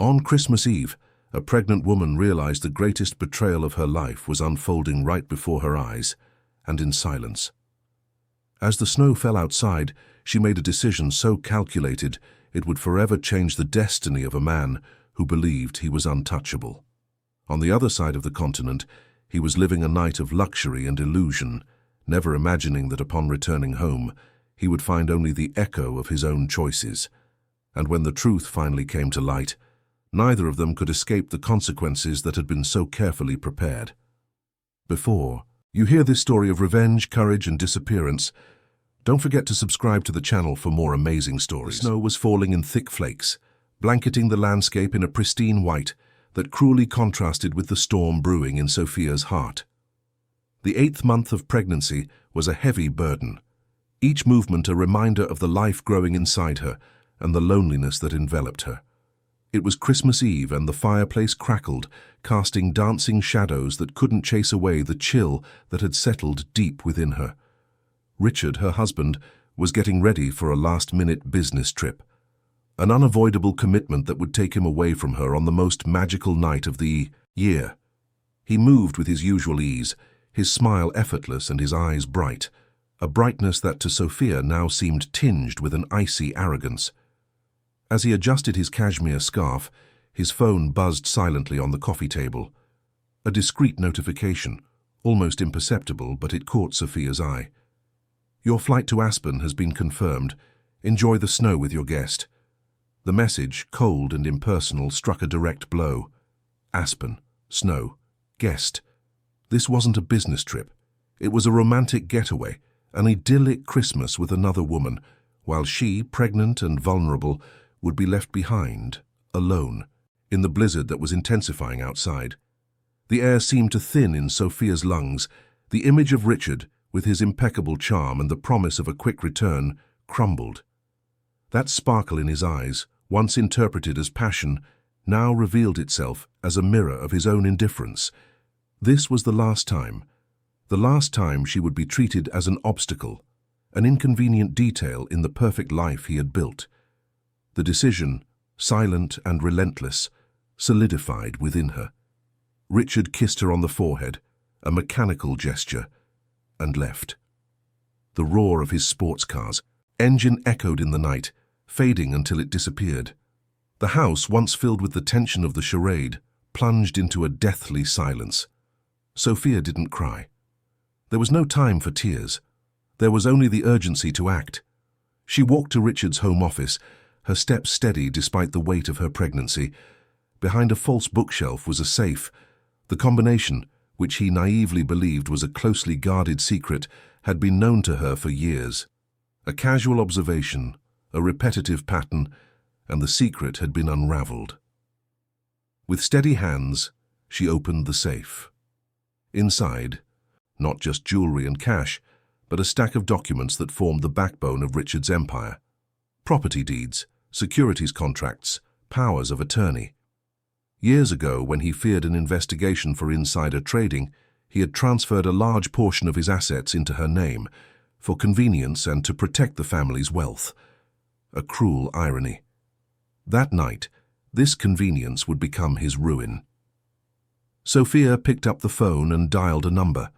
On Christmas Eve, a pregnant woman realized the greatest betrayal of her life was unfolding right before her eyes, and in silence. As the snow fell outside, she made a decision so calculated it would forever change the destiny of a man who believed he was untouchable. On the other side of the continent, he was living a night of luxury and illusion, never imagining that upon returning home, he would find only the echo of his own choices. And when the truth finally came to light, neither of them could escape the consequences that had been so carefully prepared. Before you hear this story of revenge, courage, and disappearance, don't forget to subscribe to the channel for more amazing stories. The snow was falling in thick flakes, blanketing the landscape in a pristine white that cruelly contrasted with the storm brewing in Sophia's heart. The 8th month of pregnancy was a heavy burden, each movement a reminder of the life growing inside her and the loneliness that enveloped her. It was Christmas Eve and the fireplace crackled, casting dancing shadows that couldn't chase away the chill that had settled deep within her. Richard, her husband, was getting ready for a last-minute business trip, an unavoidable commitment that would take him away from her on the most magical night of the year. He moved with his usual ease, his smile effortless and his eyes bright, a brightness that to Sophia now seemed tinged with an icy arrogance. As he adjusted his cashmere scarf, his phone buzzed silently on the coffee table. A discreet notification, almost imperceptible, but it caught Sophia's eye. "Your flight to Aspen has been confirmed. Enjoy the snow with your guest." The message, cold and impersonal, struck a direct blow. Aspen, snow, guest. This wasn't a business trip. It was a romantic getaway, an idyllic Christmas with another woman, while she, pregnant and vulnerable, would be left behind, alone, in the blizzard that was intensifying outside. The air seemed to thin in Sophia's lungs. The image of Richard, with his impeccable charm and the promise of a quick return, crumbled. That sparkle in his eyes, once interpreted as passion, now revealed itself as a mirror of his own indifference. This was the last time she would be treated as an obstacle, an inconvenient detail in the perfect life he had built. The decision, silent and relentless, solidified within her. Richard kissed her on the forehead, a mechanical gesture, and left. The roar of his sports car's engine echoed in the night, fading until it disappeared. The house, once filled with the tension of the charade, plunged into a deathly silence. Sophia didn't cry. There was no time for tears. There was only the urgency to act. She walked to Richard's home office, her steps steady despite the weight of her pregnancy. Behind a false bookshelf was a safe. The combination, which he naively believed was a closely guarded secret, had been known to her for years. A casual observation, a repetitive pattern, and the secret had been unraveled. With steady hands, she opened the safe. Inside, not just jewelry and cash, but a stack of documents that formed the backbone of Richard's empire. Property deeds, securities contracts, powers of attorney. Years ago, when he feared an investigation for insider trading, he had transferred a large portion of his assets into her name, for convenience and to protect the family's wealth. A cruel irony. That night, this convenience would become his ruin. Sophia picked up the phone and dialed a number.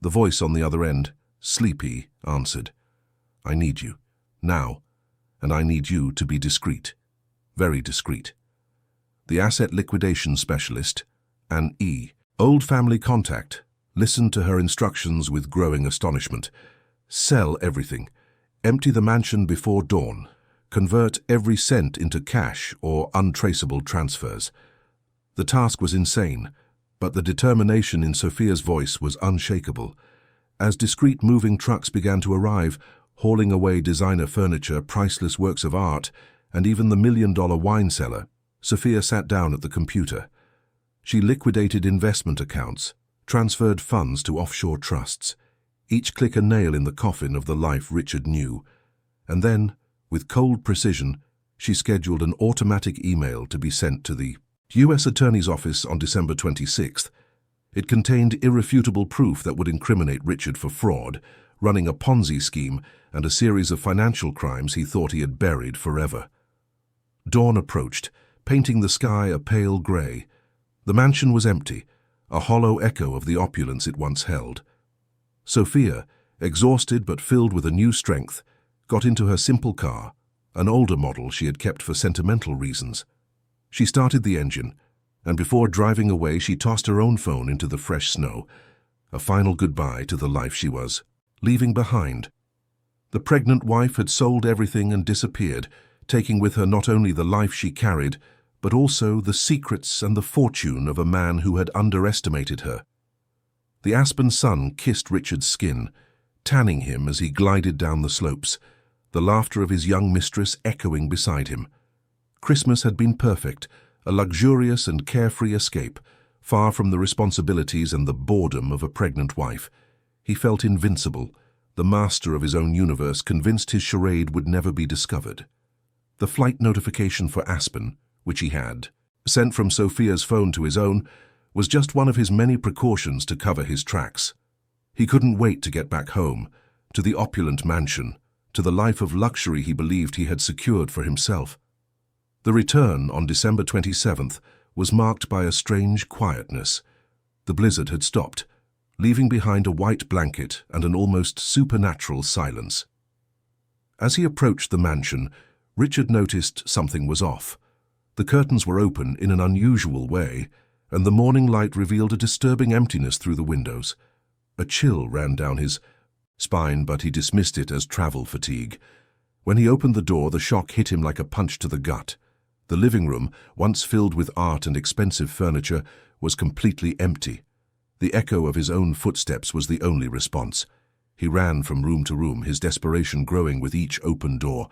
The voice on the other end, sleepy, answered. "I need you, now, and I need you to be discreet, very discreet." The asset liquidation specialist, an old family contact, listened to her instructions with growing astonishment. Sell everything, empty the mansion before dawn, convert every cent into cash or untraceable transfers. The task was insane, but the determination in Sophia's voice was unshakable. As discreet moving trucks began to arrive, hauling away designer furniture, priceless works of art, and even the million-dollar wine cellar, Sophia sat down at the computer. She liquidated investment accounts, transferred funds to offshore trusts, each click a nail in the coffin of the life Richard knew. And then, with cold precision, she scheduled an automatic email to be sent to the U.S. Attorney's Office on December 26th. It contained irrefutable proof that would incriminate Richard for fraud, running a Ponzi scheme and a series of financial crimes he thought he had buried forever. Dawn approached, painting the sky a pale grey. The mansion was empty, a hollow echo of the opulence it once held. Sophia, exhausted but filled with a new strength, got into her simple car, an older model she had kept for sentimental reasons. She started the engine, and before driving away she tossed her own phone into the fresh snow, a final goodbye to the life she was leaving behind. The pregnant wife had sold everything and disappeared, taking with her not only the life she carried, but also the secrets and the fortune of a man who had underestimated her. The aspen sun kissed Richard's skin, tanning him as he glided down the slopes, the laughter of his young mistress echoing beside him. Christmas had been perfect, a luxurious and carefree escape, far from the responsibilities and the boredom of a pregnant wife. He felt invincible, the master of his own universe, convinced his charade would never be discovered. The flight notification for Aspen, which he had sent from Sophia's phone to his own, was just one of his many precautions to cover his tracks. He couldn't wait to get back home, to the opulent mansion, to the life of luxury he believed he had secured for himself. The return on December 27th was marked by a strange quietness. The blizzard had stopped, leaving behind a white blanket and an almost supernatural silence. As he approached the mansion, Richard noticed something was off. The curtains were open in an unusual way, and the morning light revealed a disturbing emptiness through the windows. A chill ran down his spine, but he dismissed it as travel fatigue. When he opened the door, the shock hit him like a punch to the gut. The living room, once filled with art and expensive furniture, was completely empty. The echo of his own footsteps was the only response. He ran from room to room, his desperation growing with each open door.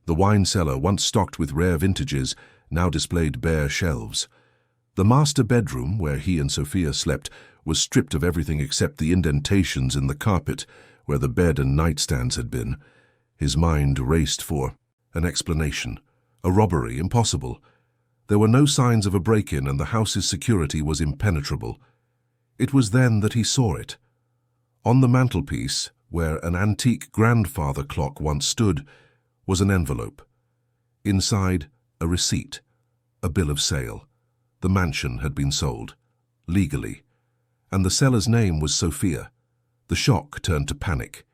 The wine cellar, once stocked with rare vintages, now displayed bare shelves. The master bedroom, where he and Sophia slept, was stripped of everything except the indentations in the carpet where the bed and nightstands had been. His mind raced for an explanation. A robbery, impossible. There were no signs of a break-in, and the house's security was impenetrable. It was then that he saw it. On the mantelpiece, where an antique grandfather clock once stood, was an envelope. Inside, a receipt, a bill of sale. The mansion had been sold, legally, and the seller's name was Sophia. The shock turned to panic.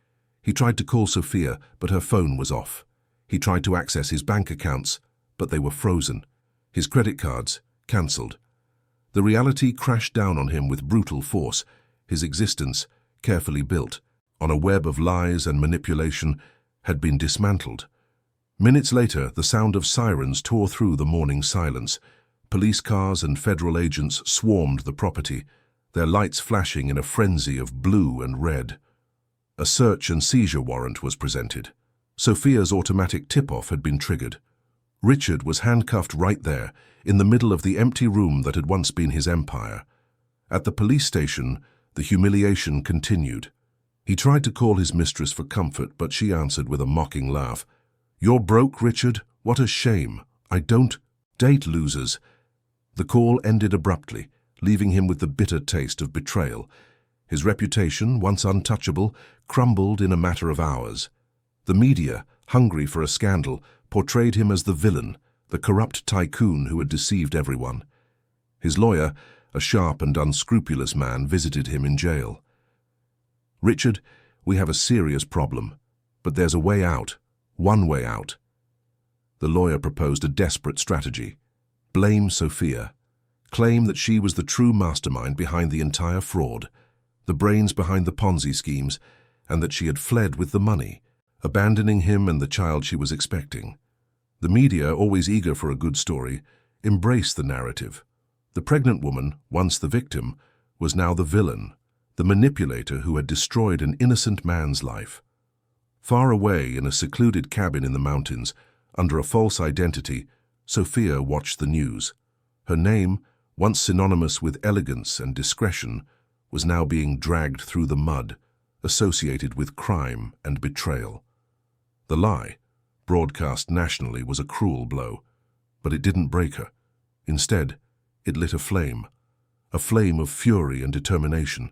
He tried to call Sophia, but her phone was off. He tried to access his bank accounts, but they were frozen. His credit cards, cancelled. The reality crashed down on him with brutal force. His existence, carefully built on a web of lies and manipulation, had been dismantled. Minutes later, the sound of sirens tore through the morning silence. Police cars and federal agents swarmed the property, their lights flashing in a frenzy of blue and red. A search and seizure warrant was presented. Sophia's automatic tip-off had been triggered. Richard was handcuffed right there, in the middle of the empty room that had once been his empire. At the police station, the humiliation continued. He tried to call his mistress for comfort, but she answered with a mocking laugh. "You're broke, Richard? What a shame. I don't date losers." The call ended abruptly, leaving him with the bitter taste of betrayal. His reputation, once untouchable, crumbled in a matter of hours. The media, hungry for a scandal, portrayed him as the villain, the corrupt tycoon who had deceived everyone. His lawyer, a sharp and unscrupulous man, visited him in jail. "Richard, we have a serious problem, but there's a way out, one way out." The lawyer proposed a desperate strategy. Blame Sophia. Claim that she was the true mastermind behind the entire fraud, the brains behind the Ponzi schemes, and that she had fled with the money, abandoning him and the child she was expecting. The media, always eager for a good story, embraced the narrative. The pregnant woman, once the victim, was now the villain, the manipulator who had destroyed an innocent man's life. Far away in a secluded cabin in the mountains, under a false identity, Sophia watched the news. Her name, once synonymous with elegance and discretion, was now being dragged through the mud, associated with crime and betrayal. The lie, broadcast nationally, was a cruel blow, but it didn't break her. Instead, it lit a flame of fury and determination.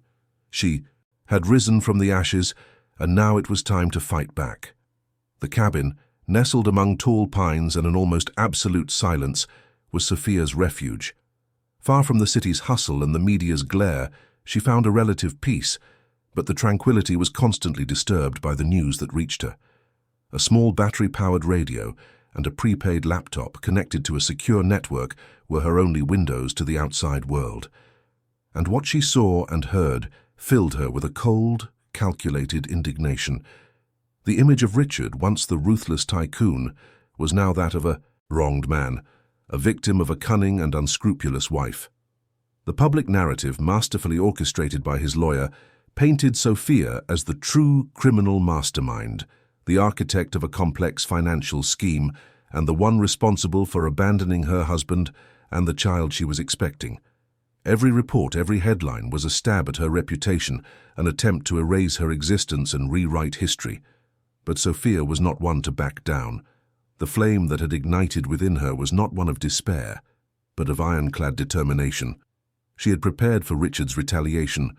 She had risen from the ashes, and now it was time to fight back. The cabin, nestled among tall pines and an almost absolute silence, was Sophia's refuge. Far from the city's hustle and the media's glare, she found a relative peace, but the tranquility was constantly disturbed by the news that reached her. A small battery-powered radio and a prepaid laptop connected to a secure network were her only windows to the outside world. And what she saw and heard filled her with a cold, calculated indignation. The image of Richard, once the ruthless tycoon, was now that of a wronged man, a victim of a cunning and unscrupulous wife. The public narrative, masterfully orchestrated by his lawyer, painted Sophia as the true criminal mastermind, the architect of a complex financial scheme, and the one responsible for abandoning her husband and the child she was expecting. Every report, every headline was a stab at her reputation, an attempt to erase her existence and rewrite history. But Sophia was not one to back down. The flame that had ignited within her was not one of despair, but of ironclad determination. She had prepared for Richard's retaliation,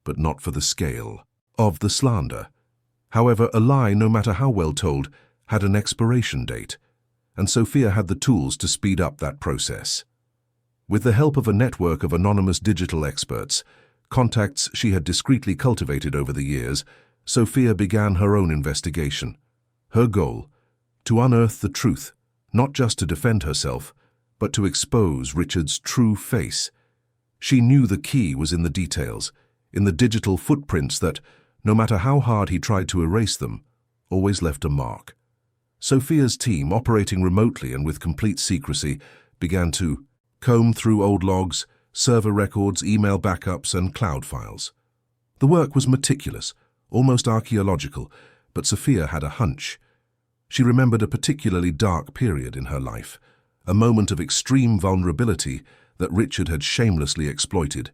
but not for the scale of the slander. However, a lie, no matter how well told, had an expiration date, and Sophia had the tools to speed up that process. With the help of a network of anonymous digital experts, contacts she had discreetly cultivated over the years, Sophia began her own investigation. Her goal: to unearth the truth, not just to defend herself, but to expose Richard's true face. She knew the key was in the details, in the digital footprints that, no matter how hard he tried to erase them, always left a mark. Sophia's team, operating remotely and with complete secrecy, began to comb through old logs, server records, email backups, and cloud files. The work was meticulous, almost archaeological, but Sophia had a hunch. She remembered a particularly dark period in her life, a moment of extreme vulnerability that Richard had shamelessly exploited.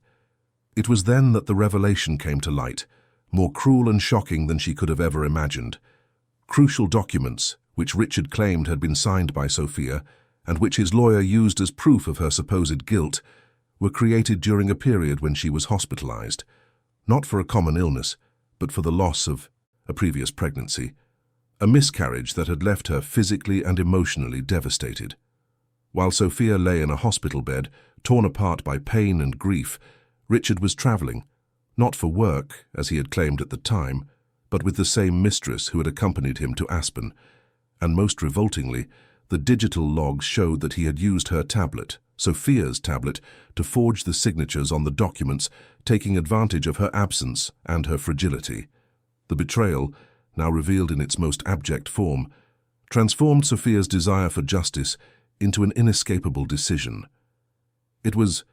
It was then that the revelation came to light, more cruel and shocking than she could have ever imagined. Crucial documents, which Richard claimed had been signed by Sophia, and which his lawyer used as proof of her supposed guilt, were created during a period when she was hospitalized, not for a common illness, but for the loss of a previous pregnancy, a miscarriage that had left her physically and emotionally devastated. While Sophia lay in a hospital bed, torn apart by pain and grief, Richard was traveling, not for work, as he had claimed at the time, but with the same mistress who had accompanied him to Aspen, and most revoltingly, the digital logs showed that he had used her tablet, Sophia's tablet, to forge the signatures on the documents, taking advantage of her absence and her fragility. The betrayal, now revealed in its most abject form, transformed Sophia's desire for justice into an inescapable decision. It was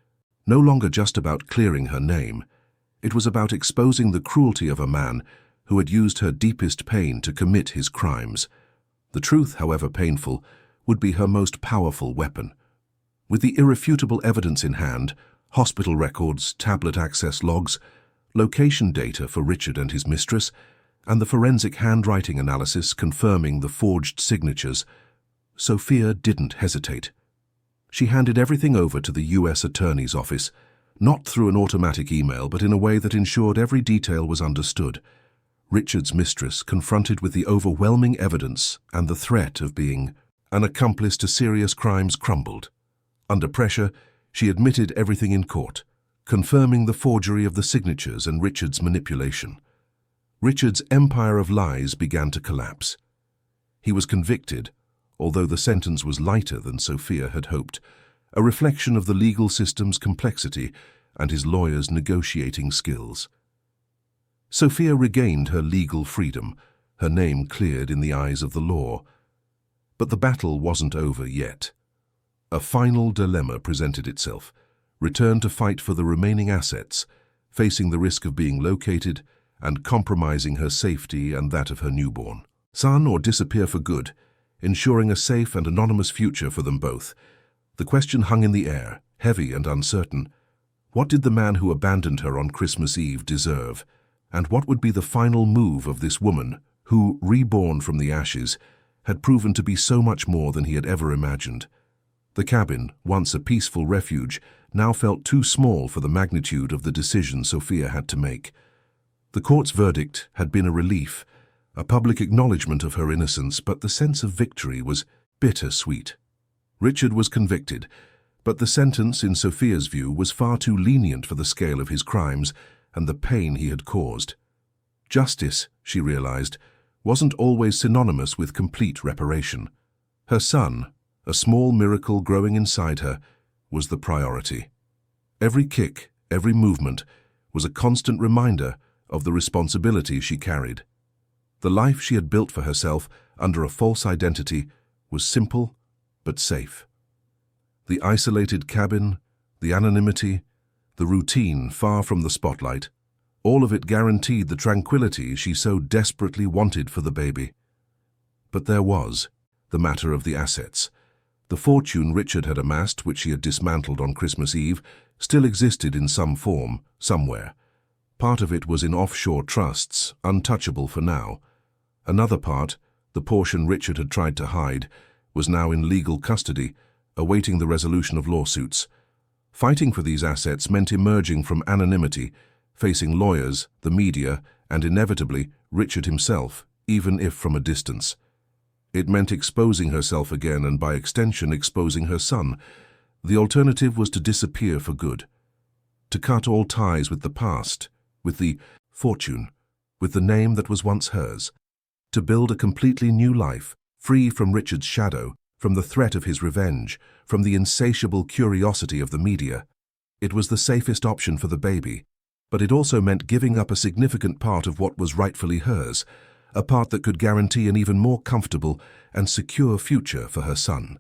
no longer just about clearing her name. It was about exposing the cruelty of a man who had used her deepest pain to commit his crimes. The truth, however painful, would be her most powerful weapon. With the irrefutable evidence in hand, hospital records, tablet access logs, location data for Richard and his mistress, and the forensic handwriting analysis confirming the forged signatures, Sophia didn't hesitate. She handed everything over to the U.S. Attorney's Office, not through an automatic email, but in a way that ensured every detail was understood. Richard's mistress, confronted with the overwhelming evidence and the threat of being an accomplice to serious crimes, crumbled. Under pressure, she admitted everything in court, confirming the forgery of the signatures and Richard's manipulation. Richard's empire of lies began to collapse. He was convicted, although the sentence was lighter than Sophia had hoped, a reflection of the legal system's complexity and his lawyer's negotiating skills. Sophia regained her legal freedom, her name cleared in the eyes of the law. But the battle wasn't over yet. A final dilemma presented itself: return to fight for the remaining assets, facing the risk of being located and compromising her safety and that of her newborn son, or disappear for good, ensuring a safe and anonymous future for them both. The question hung in the air, heavy and uncertain. What did the man who abandoned her on Christmas Eve deserve? And what would be the final move of this woman who, reborn from the ashes, had proven to be so much more than he had ever imagined? The cabin, once a peaceful refuge, now felt too small for the magnitude of the decision Sophia had to make. The court's verdict had been a relief, a public acknowledgement of her innocence, but the sense of victory was bittersweet. Richard was convicted, but the sentence, in Sophia's view, was far too lenient for the scale of his crimes and the pain he had caused. Justice, she realized, wasn't always synonymous with complete reparation. Her son, a small miracle growing inside her, was the priority. Every kick, every movement, was a constant reminder of the responsibility she carried. The life she had built for herself under a false identity was simple but safe. The isolated cabin, the anonymity, the routine far from the spotlight, all of it guaranteed the tranquility she so desperately wanted for the baby. But there was the matter of the assets. The fortune Richard had amassed, which she had dismantled on Christmas Eve, still existed in some form, somewhere. Part of it was in offshore trusts, untouchable for now. Another part, the portion Richard had tried to hide, was now in legal custody, awaiting the resolution of lawsuits. Fighting for these assets meant emerging from anonymity, facing lawyers, the media, and inevitably Richard himself, even if from a distance. It meant exposing herself again and by extension exposing her son. The alternative was to disappear for good, to cut all ties with the past, with the fortune, with the name that was once hers, to build a completely new life, free from Richard's shadow, from the threat of his revenge, from the insatiable curiosity of the media. It was the safest option for the baby, but it also meant giving up a significant part of what was rightfully hers, a part that could guarantee an even more comfortable and secure future for her son.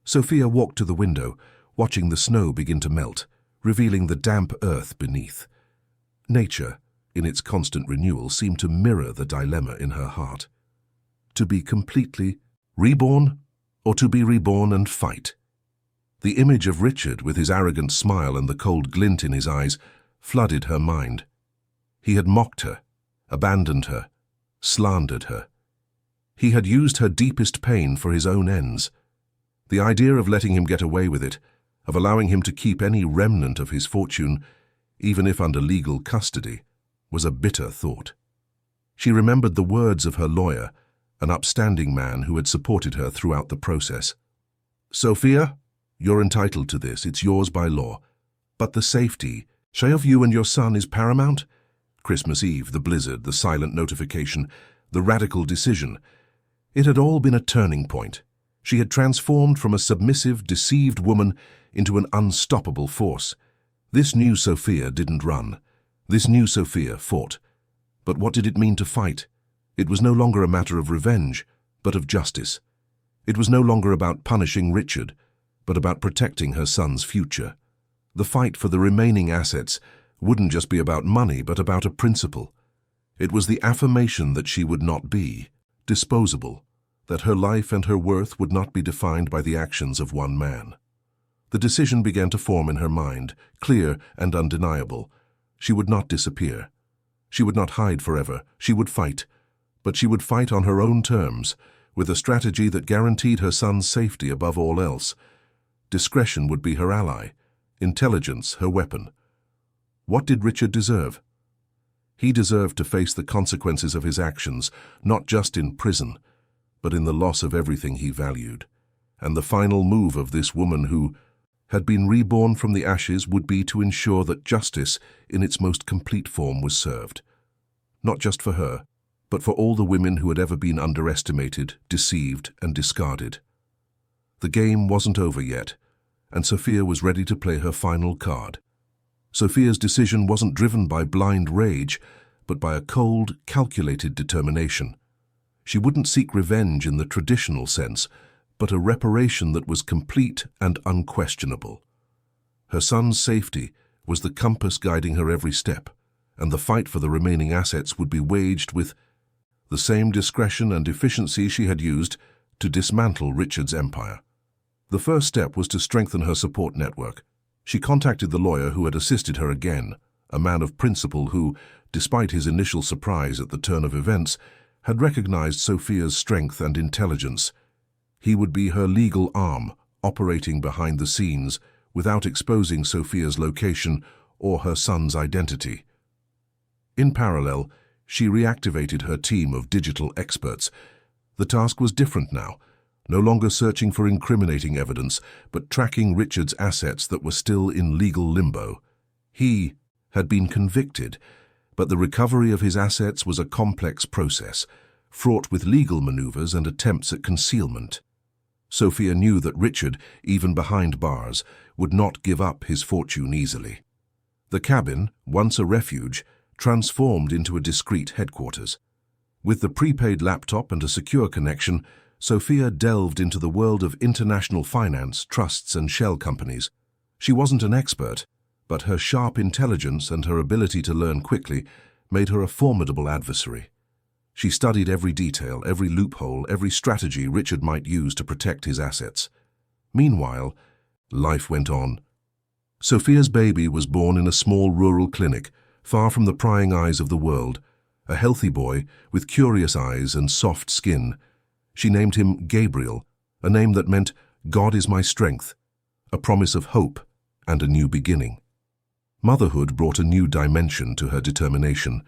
Sophia walked to the window, watching the snow begin to melt, revealing the damp earth beneath. Nature, in its constant renewal, seemed to mirror the dilemma in her heart. To be completely reborn, or to be reborn and fight? The image of Richard, with his arrogant smile and the cold glint in his eyes, flooded her mind. He had mocked her, abandoned her, slandered her. He had used her deepest pain for his own ends. The idea of letting him get away with it, of allowing him to keep any remnant of his fortune, even if under legal custody, was a bitter thought. She remembered the words of her lawyer, an upstanding man who had supported her throughout the process. "Sophia, you're entitled to this, it's yours by law. But the safety, say, of you and your son is paramount." Christmas Eve, the blizzard, the silent notification, the radical decision. It had all been a turning point. She had transformed from a submissive, deceived woman into an unstoppable force. This new Sophia didn't run. This new Sophia fought. But what did it mean to fight? It was no longer a matter of revenge, but of justice. It was no longer about punishing Richard, but about protecting her son's future. The fight for the remaining assets wouldn't just be about money, but about a principle. It was the affirmation that she would not be disposable, that her life and her worth would not be defined by the actions of one man. The decision began to form in her mind, clear and undeniable. She would not disappear. She would not hide forever. She would fight. But she would fight on her own terms, with a strategy that guaranteed her son's safety above all else. Discretion would be her ally, intelligence her weapon. What did Richard deserve? He deserved to face the consequences of his actions, not just in prison, but in the loss of everything he valued. And the final move of this woman who had been reborn from the ashes would be to ensure that justice in its most complete form was served. Not just for her, but for all the women who had ever been underestimated, deceived, and discarded. The game wasn't over yet, and Sophia was ready to play her final card. Sophia's decision wasn't driven by blind rage, but by a cold, calculated determination. She wouldn't seek revenge in the traditional sense, but a reparation that was complete and unquestionable. Her son's safety was the compass guiding her every step, and the fight for the remaining assets would be waged with the same discretion and efficiency she had used to dismantle Richard's empire. The first step was to strengthen her support network. She contacted the lawyer who had assisted her again, a man of principle who, despite his initial surprise at the turn of events, had recognized Sophia's strength and intelligence. He would be her legal arm, operating behind the scenes, without exposing Sophia's location or her son's identity. In parallel, she reactivated her team of digital experts. The task was different now, no longer searching for incriminating evidence, but tracking Richard's assets that were still in legal limbo. He had been convicted, but the recovery of his assets was a complex process, fraught with legal maneuvers and attempts at concealment. Sophia knew that Richard, even behind bars, would not give up his fortune easily. The cabin, once a refuge, transformed into a discreet headquarters. With the prepaid laptop and a secure connection, Sophia delved into the world of international finance, trusts and shell companies. She wasn't an expert, but her sharp intelligence and her ability to learn quickly made her a formidable adversary. She studied every detail, every loophole, every strategy Richard might use to protect his assets. Meanwhile, life went on. Sophia's baby was born in a small rural clinic, far from the prying eyes of the world, a healthy boy with curious eyes and soft skin. She named him Gabriel, a name that meant God is my strength, a promise of hope and a new beginning. Motherhood brought a new dimension to her determination.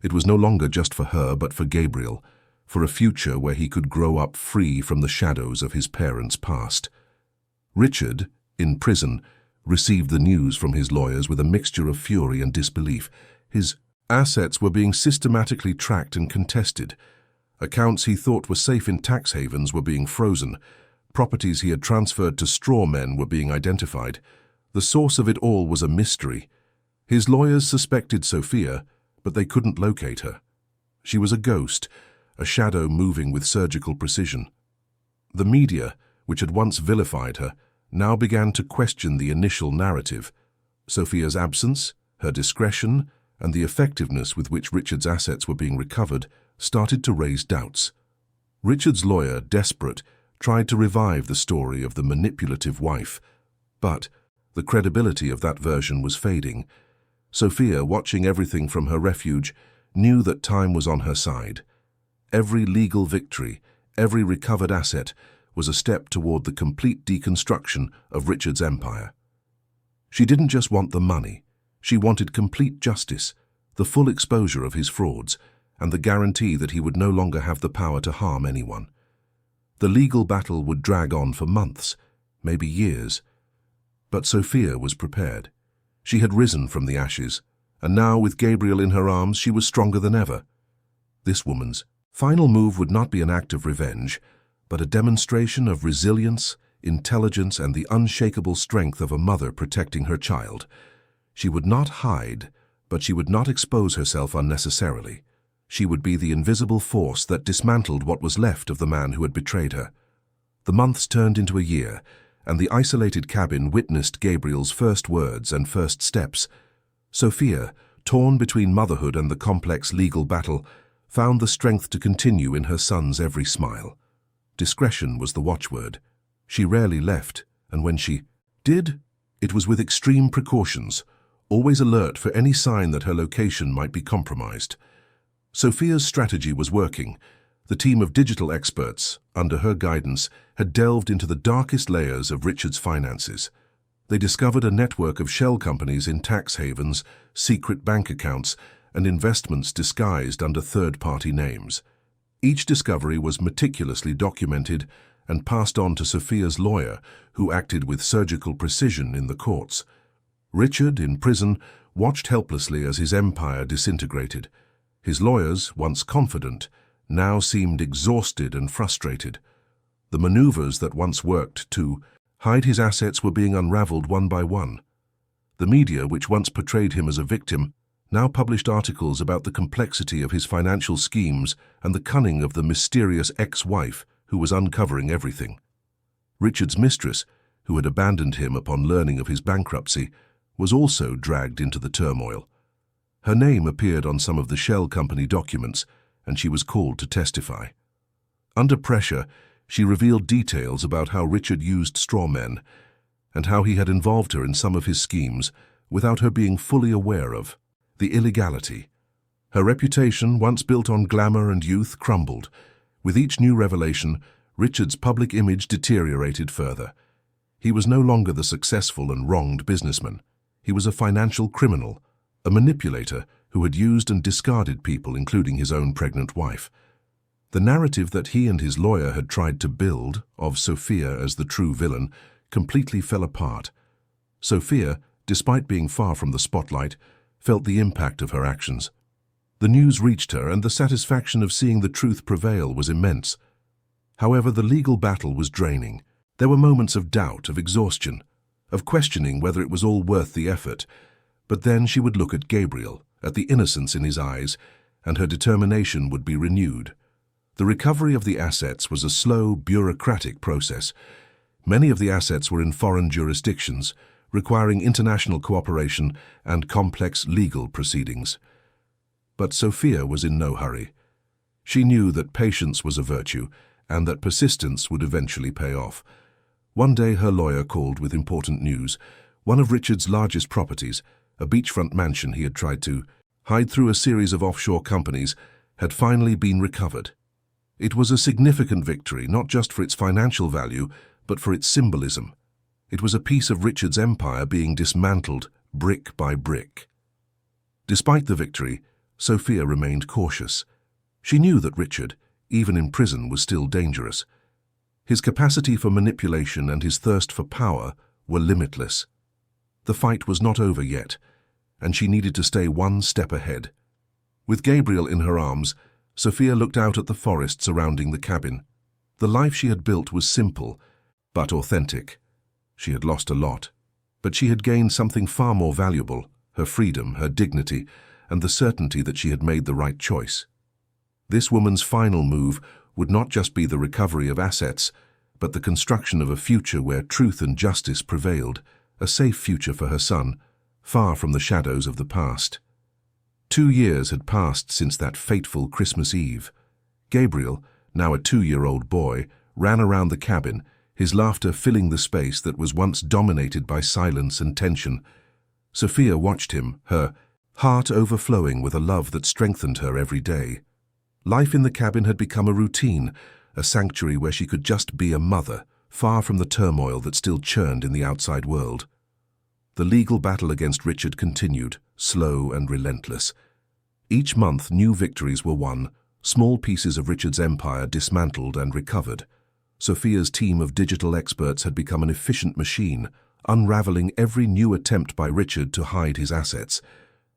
It was no longer just for her, but for Gabriel, for a future where he could grow up free from the shadows of his parents' past. Richard, in prison, received the news from his lawyers with a mixture of fury and disbelief. His assets were being systematically tracked and contested. Accounts he thought were safe in tax havens were being frozen. Properties he had transferred to straw men were being identified. The source of it all was a mystery. His lawyers suspected Sophia, but they couldn't locate her. She was a ghost, a shadow moving with surgical precision. The media, which had once vilified her, now began to question the initial narrative. Sophia's absence, her discretion, and the effectiveness with which Richard's assets were being recovered started to raise doubts. Richard's lawyer, desperate, tried to revive the story of the manipulative wife, but the credibility of that version was fading. Sophia, watching everything from her refuge, knew that time was on her side. Every legal victory, every recovered asset, was a step toward the complete deconstruction of Richard's empire. She didn't just want the money. She wanted complete justice, the full exposure of his frauds, and the guarantee that he would no longer have the power to harm anyone. The legal battle would drag on for months, maybe years. But Sophia was prepared. She had risen from the ashes, and now, with Gabriel in her arms, she was stronger than ever. This woman's final move would not be an act of revenge, but a demonstration of resilience, intelligence, and the unshakable strength of a mother protecting her child. She would not hide, but she would not expose herself unnecessarily. She would be the invisible force that dismantled what was left of the man who had betrayed her. The months turned into a year, and the isolated cabin witnessed Gabriel's first words and first steps. Sophia, torn between motherhood and the complex legal battle, found the strength to continue in her son's every smile. Discretion was the watchword. She rarely left, and when she did, it was with extreme precautions, always alert for any sign that her location might be compromised. Sophia's strategy was working. The team of digital experts, under her guidance, had delved into the darkest layers of Richard's finances. They discovered a network of shell companies in tax havens, secret bank accounts, and investments disguised under third-party names. Each discovery was meticulously documented and passed on to Sophia's lawyer, who acted with surgical precision in the courts. Richard, in prison, watched helplessly as his empire disintegrated. His lawyers, once confident, now seemed exhausted and frustrated. The maneuvers that once worked to hide his assets were being unraveled one by one. The media, which once portrayed him as a victim, now published articles about the complexity of his financial schemes and the cunning of the mysterious ex-wife who was uncovering everything. Richard's mistress, who had abandoned him upon learning of his bankruptcy, was also dragged into the turmoil. Her name appeared on some of the shell company documents, and she was called to testify. Under pressure, she revealed details about how Richard used straw men and how he had involved her in some of his schemes without her being fully aware of the illegality. Her reputation, once built on glamour and youth, crumbled. With each new revelation, Richard's public image deteriorated further. He was no longer the successful and wronged businessman. He was a financial criminal, a manipulator who had used and discarded people, including his own pregnant wife. The narrative that he and his lawyer had tried to build, of Sophia as the true villain, completely fell apart. Sophia, despite being far from the spotlight, felt the impact of her actions. The news reached her, and the satisfaction of seeing the truth prevail was immense. However, the legal battle was draining. There were moments of doubt, of exhaustion, of questioning whether it was all worth the effort. But then she would look at Gabriel, at the innocence in his eyes, and her determination would be renewed. The recovery of the assets was a slow, bureaucratic process. Many of the assets were in foreign jurisdictions, requiring international cooperation and complex legal proceedings. But Sophia was in no hurry. She knew that patience was a virtue and that persistence would eventually pay off. One day her lawyer called with important news. One of Richard's largest properties, a beachfront mansion he had tried to hide through a series of offshore companies, had finally been recovered. It was a significant victory, not just for its financial value, but for its symbolism. It was a piece of Richard's empire being dismantled brick by brick. Despite the victory, Sophia remained cautious. She knew that Richard, even in prison, was still dangerous. His capacity for manipulation and his thirst for power were limitless. The fight was not over yet, and she needed to stay one step ahead. With Gabriel in her arms, Sophia looked out at the forest surrounding the cabin. The life she had built was simple, but authentic. She had lost a lot, but she had gained something far more valuable: her freedom, her dignity, and the certainty that she had made the right choice. This woman's final move would not just be the recovery of assets, but the construction of a future where truth and justice prevailed, a safe future for her son, far from the shadows of the past. 2 years had passed since that fateful Christmas Eve. Gabriel, now a 2-year-old boy, ran around the cabin, his laughter filling the space that was once dominated by silence and tension. Sophia watched him, her heart overflowing with a love that strengthened her every day. Life in the cabin had become a routine, a sanctuary where she could just be a mother, far from the turmoil that still churned in the outside world. The legal battle against Richard continued, slow and relentless. Each month new victories were won, small pieces of Richard's empire dismantled and recovered. Sophia's team of digital experts had become an efficient machine, unraveling every new attempt by Richard to hide his assets.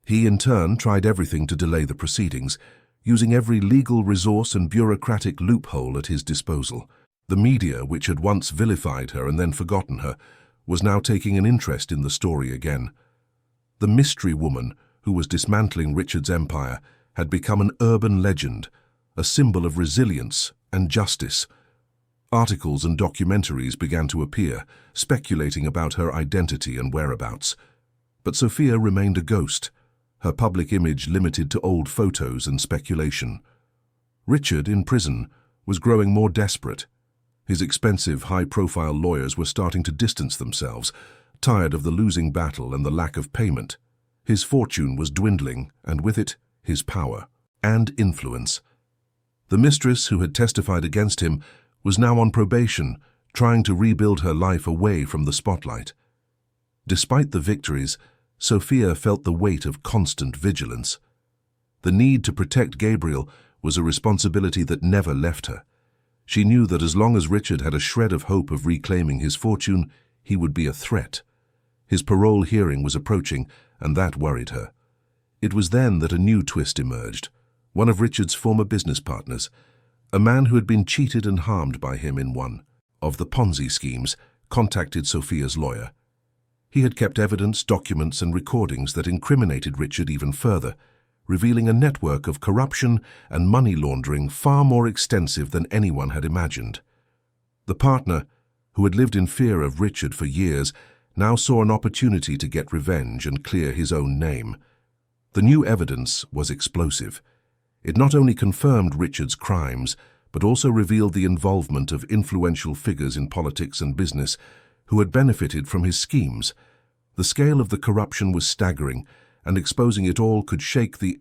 He, in turn, tried everything to delay the proceedings, using every legal resource and bureaucratic loophole at his disposal. The media, which had once vilified her and then forgotten her, was now taking an interest in the story again. The mystery woman, who was dismantling Richard's empire, had become an urban legend, a symbol of resilience and justice. Articles and documentaries began to appear, speculating about her identity and whereabouts. But Sophia remained a ghost, her public image limited to old photos and speculation. Richard, in prison, was growing more desperate. His expensive, high-profile lawyers were starting to distance themselves, tired of the losing battle and the lack of payment. His fortune was dwindling, and with it, his power and influence. The mistress who had testified against him was now on probation, trying to rebuild her life away from the spotlight. Despite the victories, Sophia felt the weight of constant vigilance. The need to protect Gabriel was a responsibility that never left her. She knew that as long as Richard had a shred of hope of reclaiming his fortune, he would be a threat. His parole hearing was approaching, and that worried her. It was then that a new twist emerged. One of Richard's former business partners, a man who had been cheated and harmed by him in one of the Ponzi schemes, contacted Sophia's lawyer. He had kept evidence, documents, and recordings that incriminated Richard even further, revealing a network of corruption and money laundering far more extensive than anyone had imagined. The partner, who had lived in fear of Richard for years, now saw an opportunity to get revenge and clear his own name. The new evidence was explosive. It not only confirmed Richard's crimes, but also revealed the involvement of influential figures in politics and business who had benefited from his schemes. The scale of the corruption was staggering, and exposing it all could shake the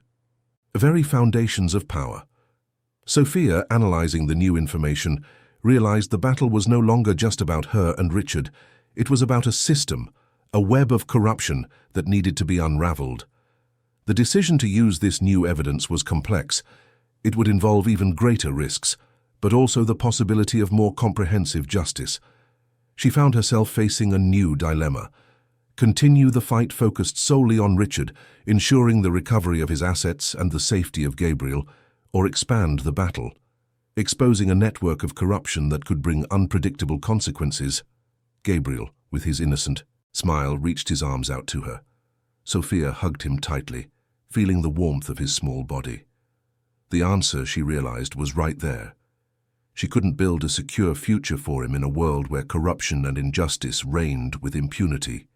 very foundations of power. Sophia, analyzing the new information, realized the battle was no longer just about her and Richard. It was about a system, a web of corruption that needed to be unraveled. The decision to use this new evidence was complex. It would involve even greater risks, but also the possibility of more comprehensive justice. She found herself facing a new dilemma. Continue the fight focused solely on Richard, ensuring the recovery of his assets and the safety of Gabriel, or expand the battle, exposing a network of corruption that could bring unpredictable consequences. Gabriel, with his innocent smile, reached his arms out to her. Sophia hugged him tightly, feeling the warmth of his small body. The answer, she realized, was right there. She couldn't build a secure future for him in a world where corruption and injustice reigned with impunity.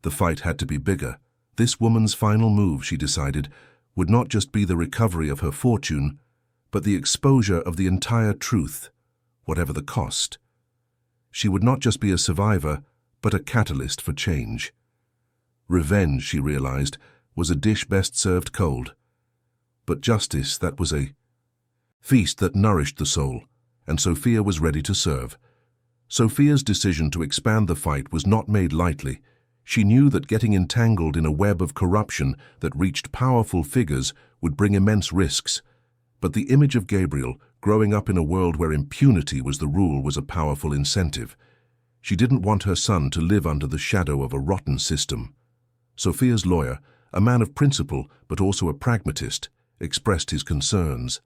The fight had to be bigger. This woman's final move, she decided, would not just be the recovery of her fortune, but the exposure of the entire truth, whatever the cost. She would not just be a survivor, but a catalyst for change. Revenge, she realized, was a dish best served cold. But justice, that was a feast that nourished the soul, and Sophia was ready to serve. Sophia's decision to expand the fight was not made lightly. She knew that getting entangled in a web of corruption that reached powerful figures would bring immense risks. But the image of Gabriel, growing up in a world where impunity was the rule, was a powerful incentive. She didn't want her son to live under the shadow of a rotten system. Sophia's lawyer, a man of principle but also a pragmatist, expressed his concerns.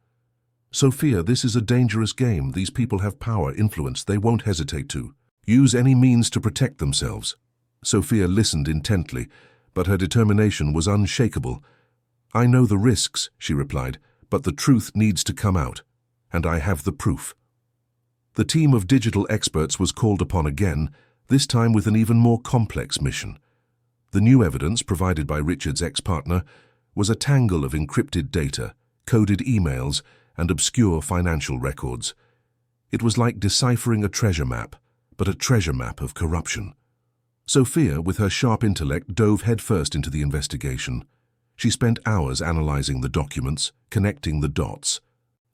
"Sophia, this is a dangerous game. These people have power, influence. They won't hesitate to use any means to protect themselves." Sophia listened intently, but her determination was unshakable. "I know the risks," she replied, "but the truth needs to come out, and I have the proof." The team of digital experts was called upon again, this time with an even more complex mission. The new evidence, provided by Richard's ex-partner, was a tangle of encrypted data, coded emails, and obscure financial records. It was like deciphering a treasure map, but a treasure map of corruption. Sophia, with her sharp intellect, dove headfirst into the investigation. She spent hours analyzing the documents, connecting the dots,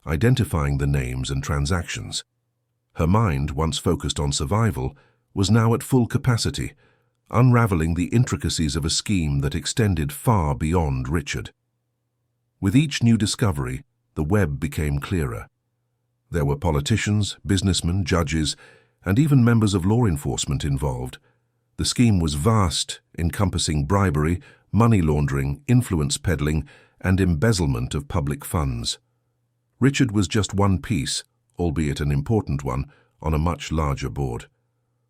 identifying the names and transactions. Her mind, once focused on survival, was now at full capacity, unraveling the intricacies of a scheme that extended far beyond Richard. With each new discovery, the web became clearer. There were politicians, businessmen, judges, and even members of law enforcement involved. The scheme was vast, encompassing bribery, money laundering, influence peddling, and embezzlement of public funds. Richard was just one piece, albeit an important one, on a much larger board.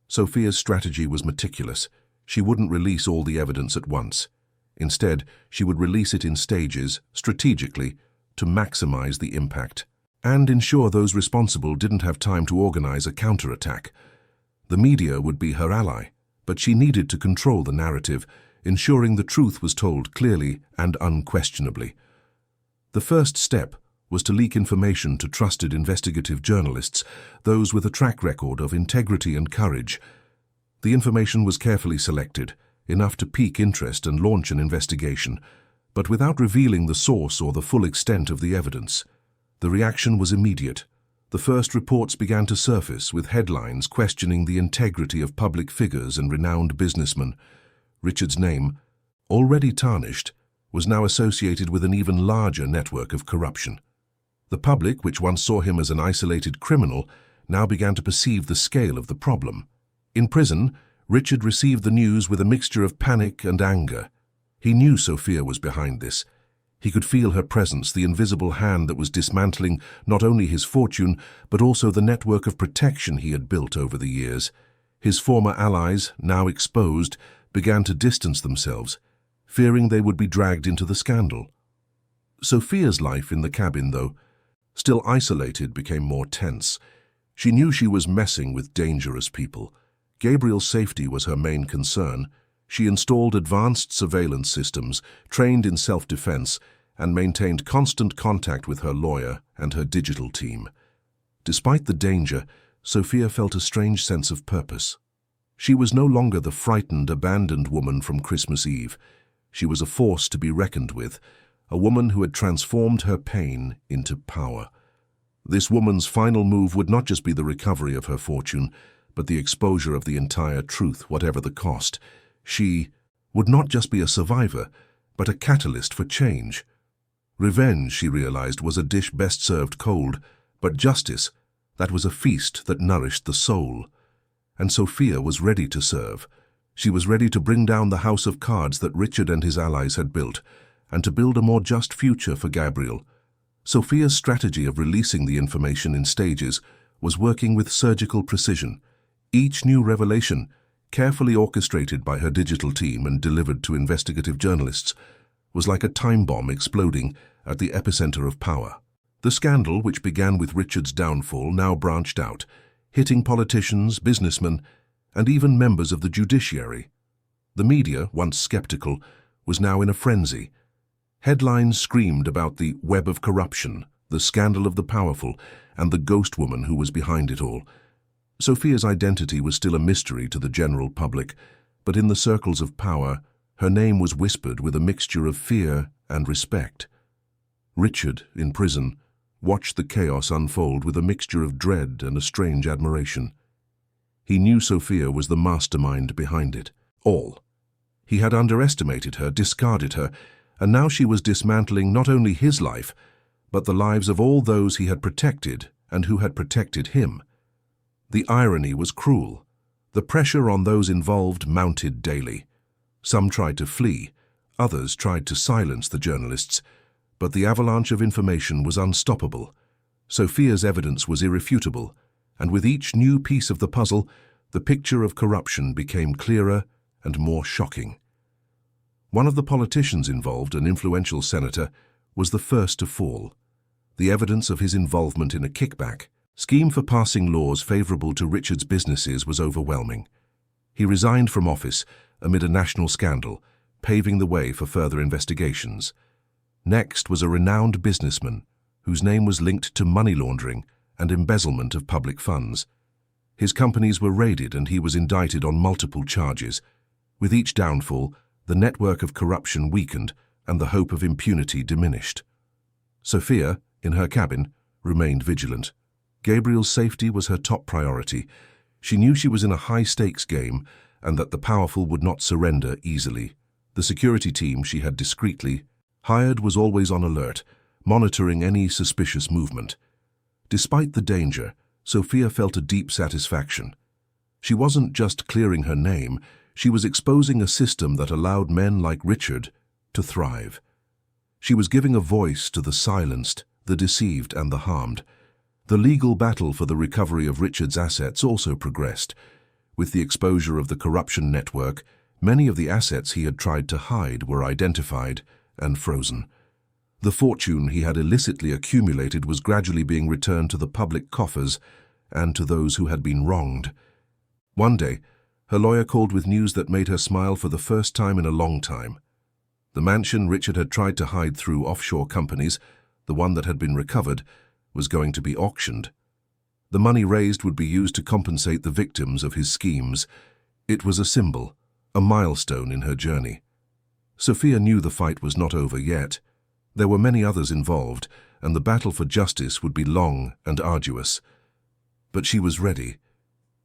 Sophia's strategy was meticulous. She wouldn't release all the evidence at once. Instead, she would release it in stages, strategically, to maximize the impact, and ensure those responsible didn't have time to organize a counterattack. The media would be her ally, but she needed to control the narrative, ensuring the truth was told clearly and unquestionably. The first step was to leak information to trusted investigative journalists, those with a track record of integrity and courage. The information was carefully selected, enough to pique interest and launch an investigation, but without revealing the source or the full extent of the evidence. The reaction was immediate. The first reports began to surface, with headlines questioning the integrity of public figures and renowned businessmen. Richard's name, already tarnished, was now associated with an even larger network of corruption. The public, which once saw him as an isolated criminal, now began to perceive the scale of the problem. In prison, Richard received the news with a mixture of panic and anger. He knew Sophia was behind this. He could feel her presence, the invisible hand that was dismantling not only his fortune, but also the network of protection he had built over the years. His former allies, now exposed, began to distance themselves, fearing they would be dragged into the scandal. Sophia's life in the cabin, though, still isolated, became more tense. She knew she was messing with dangerous people. Gabriel's safety was her main concern. She installed advanced surveillance systems, trained in self-defense, and maintained constant contact with her lawyer and her digital team. Despite the danger, Sophia felt a strange sense of purpose. She was no longer the frightened, abandoned woman from Christmas Eve. She was a force to be reckoned with, a woman who had transformed her pain into power. This woman's final move would not just be the recovery of her fortune, but the exposure of the entire truth, whatever the cost. She would not just be a survivor, but a catalyst for change. Revenge, she realized, was a dish best served cold, but justice, that was a feast that nourished the soul. And Sophia was ready to serve. She was ready to bring down the house of cards that Richard and his allies had built, and to build a more just future for Gabriel. Sophia's strategy of releasing the information in stages was working with surgical precision. Each new revelation, carefully orchestrated by her digital team and delivered to investigative journalists, was like a time bomb exploding at the epicenter of power. The scandal, which began with Richard's downfall, now branched out, hitting politicians, businessmen, and even members of the judiciary. The media, once skeptical, was now in a frenzy. Headlines screamed about the web of corruption, the scandal of the powerful, and the ghost woman who was behind it all. Sophia's identity was still a mystery to the general public, but in the circles of power, her name was whispered with a mixture of fear and respect. Richard, in prison, watched the chaos unfold with a mixture of dread and a strange admiration. He knew Sophia was the mastermind behind it all. He had underestimated her, discarded her, and now she was dismantling not only his life, but the lives of all those he had protected and who had protected him. The irony was cruel. The pressure on those involved mounted daily. Some tried to flee, others tried to silence the journalists, but the avalanche of information was unstoppable. Sophia's evidence was irrefutable, and with each new piece of the puzzle, the picture of corruption became clearer and more shocking. One of the politicians involved, an influential senator, was the first to fall. The evidence of his involvement in a kickback scheme for passing laws favorable to Richard's businesses was overwhelming. He resigned from office amid a national scandal, paving the way for further investigations. Next was a renowned businessman whose name was linked to money laundering and embezzlement of public funds. His companies were raided and he was indicted on multiple charges. With each downfall, the network of corruption weakened and the hope of impunity diminished. Sophia, in her cabin, remained vigilant. Gabriel's safety was her top priority. She knew she was in a high-stakes game and that the powerful would not surrender easily. The security team she had discreetly hired was always on alert, monitoring any suspicious movement. Despite the danger, Sophia felt a deep satisfaction. She wasn't just clearing her name, she was exposing a system that allowed men like Richard to thrive. She was giving a voice to the silenced, the deceived, and the harmed. The legal battle for the recovery of Richard's assets also progressed. With the exposure of the corruption network, many of the assets he had tried to hide were identified and frozen. The fortune he had illicitly accumulated was gradually being returned to the public coffers and to those who had been wronged. One day, her lawyer called with news that made her smile for the first time in a long time. The mansion Richard had tried to hide through offshore companies, the one that had been recovered, was going to be auctioned. The money raised would be used to compensate the victims of his schemes. It was a symbol, a milestone in her journey. Sophia knew the fight was not over yet. There were many others involved, and the battle for justice would be long and arduous. But she was ready.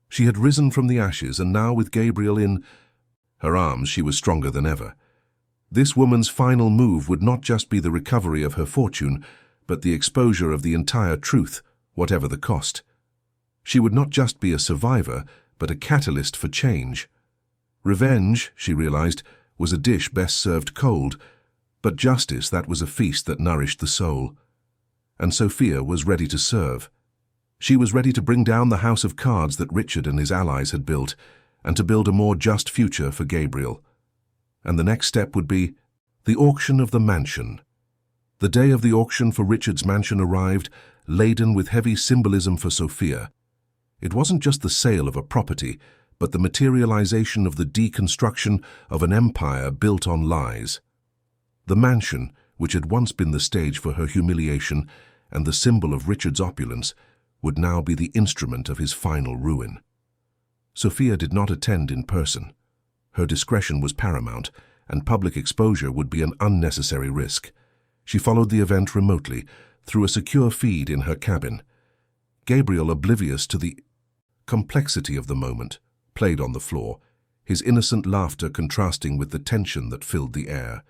She had risen from the ashes, and now with Gabriel in her arms, she was stronger than ever. This woman's final move would not just be the recovery of her fortune, but the exposure of the entire truth, whatever the cost. She would not just be a survivor, but a catalyst for change. Revenge, she realized, was a dish best served cold, but justice, that was a feast that nourished the soul. And Sophia was ready to serve. She was ready to bring down the house of cards that Richard and his allies had built, and to build a more just future for Gabriel. And the next step would be the auction of the mansion. The day of the auction for Richard's mansion arrived, laden with heavy symbolism for Sophia. It wasn't just the sale of a property, but the materialization of the deconstruction of an empire built on lies. The mansion, which had once been the stage for her humiliation and the symbol of Richard's opulence, would now be the instrument of his final ruin. Sophia did not attend in person. Her discretion was paramount, and public exposure would be an unnecessary risk. She followed the event remotely, through a secure feed in her cabin. Gabriel, oblivious to the complexity of the moment, played on the floor, his innocent laughter contrasting with the tension that filled the air.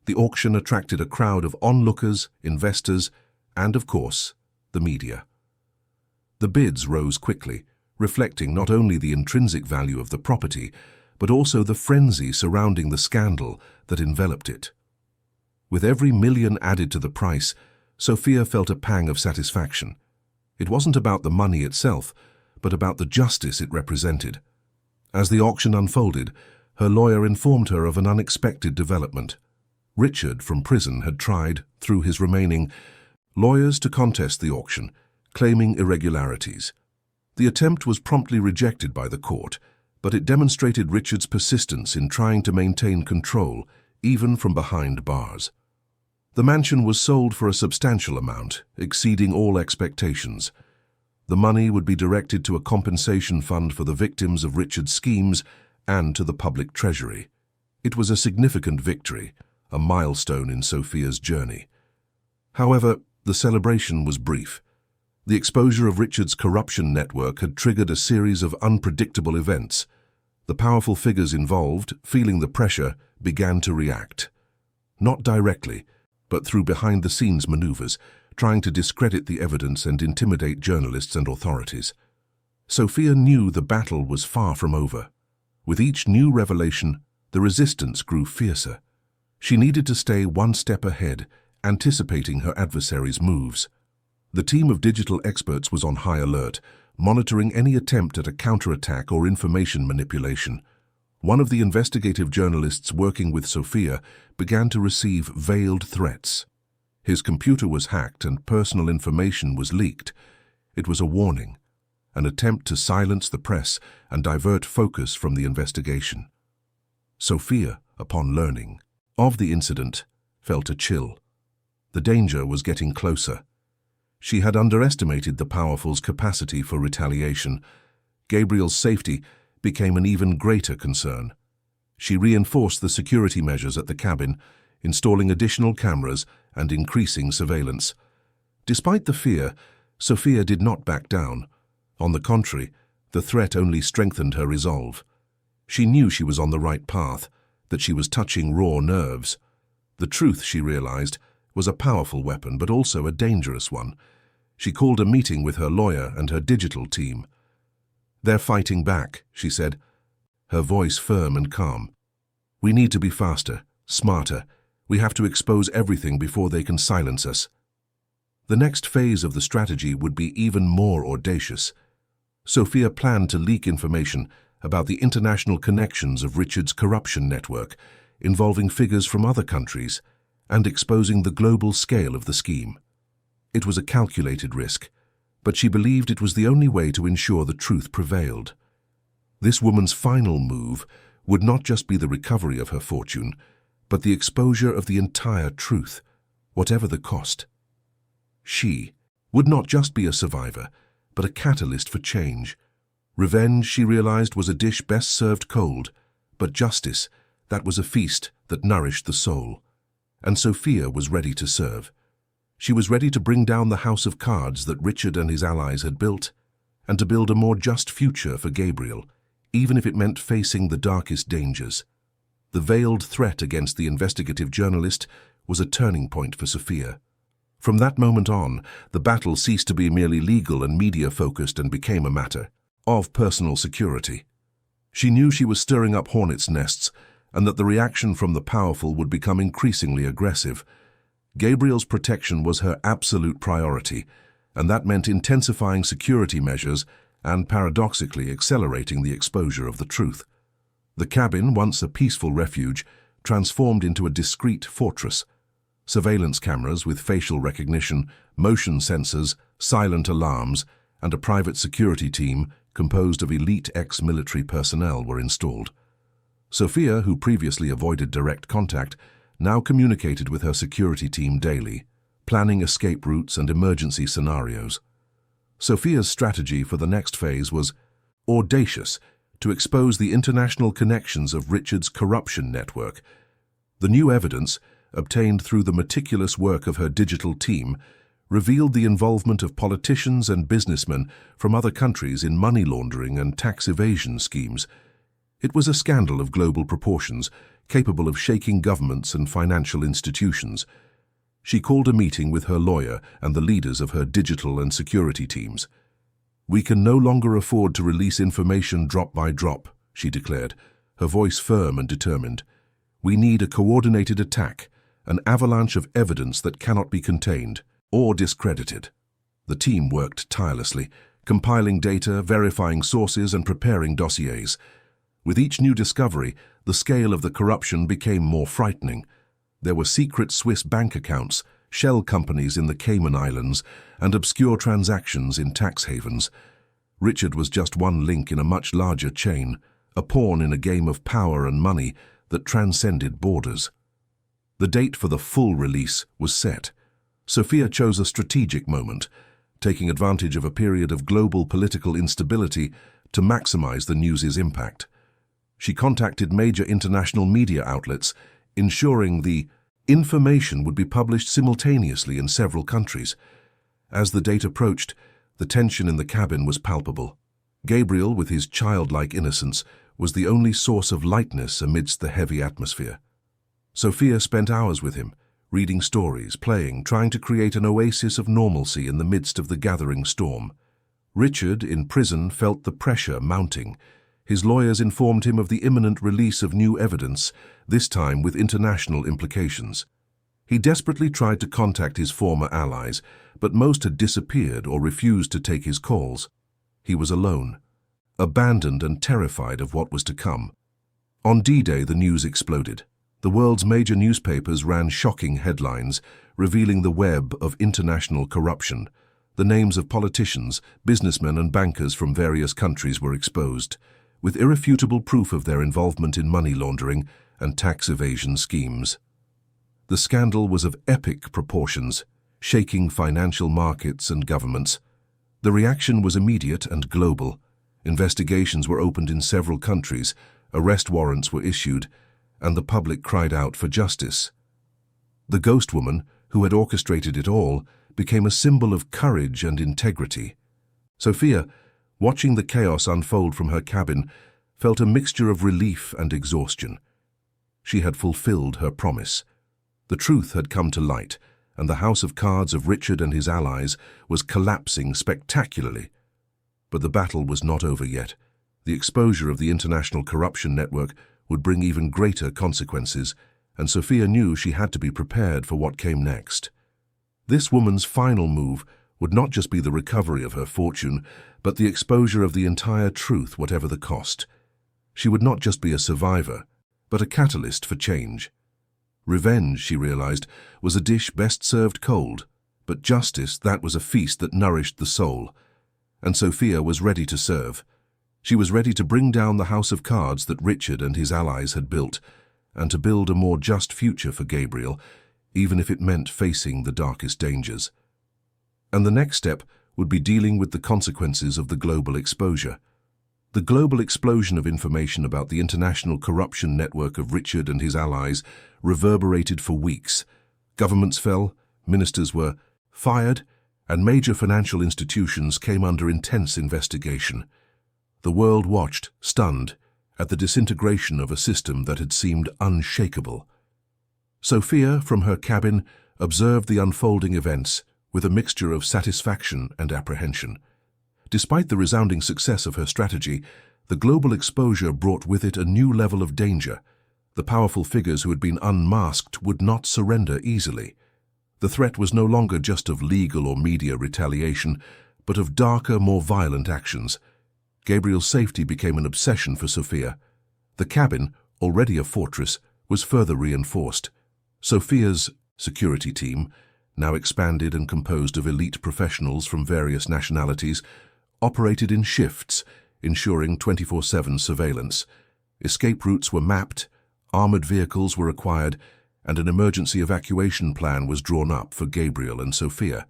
The auction attracted a crowd of onlookers, investors, and, of course, the media. The bids rose quickly, reflecting not only the intrinsic value of the property, but also the frenzy surrounding the scandal that enveloped it. With every million added to the price, Sophia felt a pang of satisfaction. It wasn't about the money itself, but about the justice it represented. As the auction unfolded, her lawyer informed her of an unexpected development. Richard from prison had tried, through his remaining lawyers, to contest the auction, claiming irregularities. The attempt was promptly rejected by the court, but it demonstrated Richard's persistence in trying to maintain control, even from behind bars. The mansion was sold for a substantial amount, exceeding all expectations. The money would be directed to a compensation fund for the victims of Richard's schemes and to the public treasury. It was a significant victory, a milestone in Sophia's journey. However, the celebration was brief. The exposure of Richard's corruption network had triggered a series of unpredictable events. The powerful figures involved, feeling the pressure, began to react. Not directly, but through behind-the-scenes maneuvers, trying to discredit the evidence and intimidate journalists and authorities. Sophia knew the battle was far from over. With each new revelation, the resistance grew fiercer. She needed to stay one step ahead, anticipating her adversaries' moves. The team of digital experts was on high alert, monitoring any attempt at a counterattack or information manipulation. One of the investigative journalists working with Sophia began to receive veiled threats. His computer was hacked and personal information was leaked. It was a warning, an attempt to silence the press and divert focus from the investigation. Sophia, upon learning of the incident, felt a chill. The danger was getting closer. She had underestimated the powerful's capacity for retaliation. Gabriel's safety became an even greater concern. She reinforced the security measures at the cabin, installing additional cameras and increasing surveillance. Despite the fear, Sophia did not back down. On the contrary, the threat only strengthened her resolve. She knew she was on the right path, that she was touching raw nerves. The truth, she realized, was a powerful weapon, but also a dangerous one. She called a meeting with her lawyer and her digital team. "They're fighting back," she said, her voice firm and calm. "We need to be faster, smarter. We have to expose everything before they can silence us." The next phase of the strategy would be even more audacious. Sophia planned to leak information about the international connections of Richard's corruption network, involving figures from other countries, and exposing the global scale of the scheme. It was a calculated risk, but she believed it was the only way to ensure the truth prevailed. This woman's final move would not just be the recovery of her fortune, but the exposure of the entire truth, whatever the cost. She would not just be a survivor, but a catalyst for change. Revenge, she realized, was a dish best served cold, but justice, that was a feast that nourished the soul. And Sophia was ready to serve. She was ready to bring down the house of cards that Richard and his allies had built, and to build a more just future for Gabriel, even if it meant facing the darkest dangers. The veiled threat against the investigative journalist was a turning point for Sophia. From that moment on, the battle ceased to be merely legal and media-focused and became a matter of personal security. She knew she was stirring up hornets' nests, and that the reaction from the powerful would become increasingly aggressive. Gabriel's protection was her absolute priority, and that meant intensifying security measures and, paradoxically, accelerating the exposure of the truth. The cabin, once a peaceful refuge, transformed into a discreet fortress. Surveillance cameras with facial recognition, motion sensors, silent alarms, and a private security team composed of elite ex-military personnel were installed. Sophia, who previously avoided direct contact, now communicated with her security team daily, planning escape routes and emergency scenarios. Sophia's strategy for the next phase was audacious, to expose the international connections of Richard's corruption network. The new evidence, obtained through the meticulous work of her digital team, revealed the involvement of politicians and businessmen from other countries in money laundering and tax evasion schemes. It was a scandal of global proportions, capable of shaking governments and financial institutions. She called a meeting with her lawyer and the leaders of her digital and security teams. "We can no longer afford to release information drop by drop," she declared, her voice firm and determined. "We need a coordinated attack, an avalanche of evidence that cannot be contained or discredited." The team worked tirelessly, compiling data, verifying sources, and preparing dossiers. With each new discovery, the scale of the corruption became more frightening. There were secret Swiss bank accounts, shell companies in the Cayman Islands, and obscure transactions in tax havens. Richard was just one link in a much larger chain, a pawn in a game of power and money that transcended borders. The date for the full release was set. Sophia chose a strategic moment, taking advantage of a period of global political instability to maximize the news's impact. She contacted major international media outlets, ensuring the information would be published simultaneously in several countries. As the date approached, the tension in the cabin was palpable. Gabriel, with his childlike innocence, was the only source of lightness amidst the heavy atmosphere. Sophia spent hours with him, reading stories, playing, trying to create an oasis of normalcy in the midst of the gathering storm. Richard, in prison, felt the pressure mounting. His lawyers informed him of the imminent release of new evidence, this time with international implications. He desperately tried to contact his former allies, but most had disappeared or refused to take his calls. He was alone, abandoned and terrified of what was to come. On D-Day, the news exploded. The world's major newspapers ran shocking headlines, revealing the web of international corruption. The names of politicians, businessmen and bankers from various countries were exposed, with irrefutable proof of their involvement in money laundering and tax evasion schemes. The scandal was of epic proportions, shaking financial markets and governments. The reaction was immediate and global. Investigations were opened in several countries, arrest warrants were issued, and the public cried out for justice. The ghost woman, who had orchestrated it all, became a symbol of courage and integrity. Sophia, watching the chaos unfold from her cabin, felt a mixture of relief and exhaustion. She had fulfilled her promise. The truth had come to light, and the house of cards of Richard and his allies was collapsing spectacularly. But the battle was not over yet. The exposure of the international corruption network would bring even greater consequences, and Sophia knew she had to be prepared for what came next. This woman's final move would not just be the recovery of her fortune, but the exposure of the entire truth, whatever the cost. She would not just be a survivor, but a catalyst for change. Revenge, she realized, was a dish best served cold, but justice, that was a feast that nourished the soul. And Sophia was ready to serve. She was ready to bring down the house of cards that Richard and his allies had built, and to build a more just future for Gabriel, even if it meant facing the darkest dangers. And the next step would be dealing with the consequences of the global exposure. The global explosion of information about the international corruption network of Richard and his allies reverberated for weeks. Governments fell, ministers were fired, and major financial institutions came under intense investigation. The world watched, stunned, at the disintegration of a system that had seemed unshakable. Sophia, from her cabin, observed the unfolding events with a mixture of satisfaction and apprehension. Despite the resounding success of her strategy, the global exposure brought with it a new level of danger. The powerful figures who had been unmasked would not surrender easily. The threat was no longer just of legal or media retaliation, but of darker, more violent actions. Gabriel's safety became an obsession for Sophia. The cabin, already a fortress, was further reinforced. Sophia's security team, now expanded and composed of elite professionals from various nationalities, operated in shifts, ensuring 24/7 surveillance. Escape routes were mapped, armored vehicles were acquired, and an emergency evacuation plan was drawn up for Gabriel and Sophia.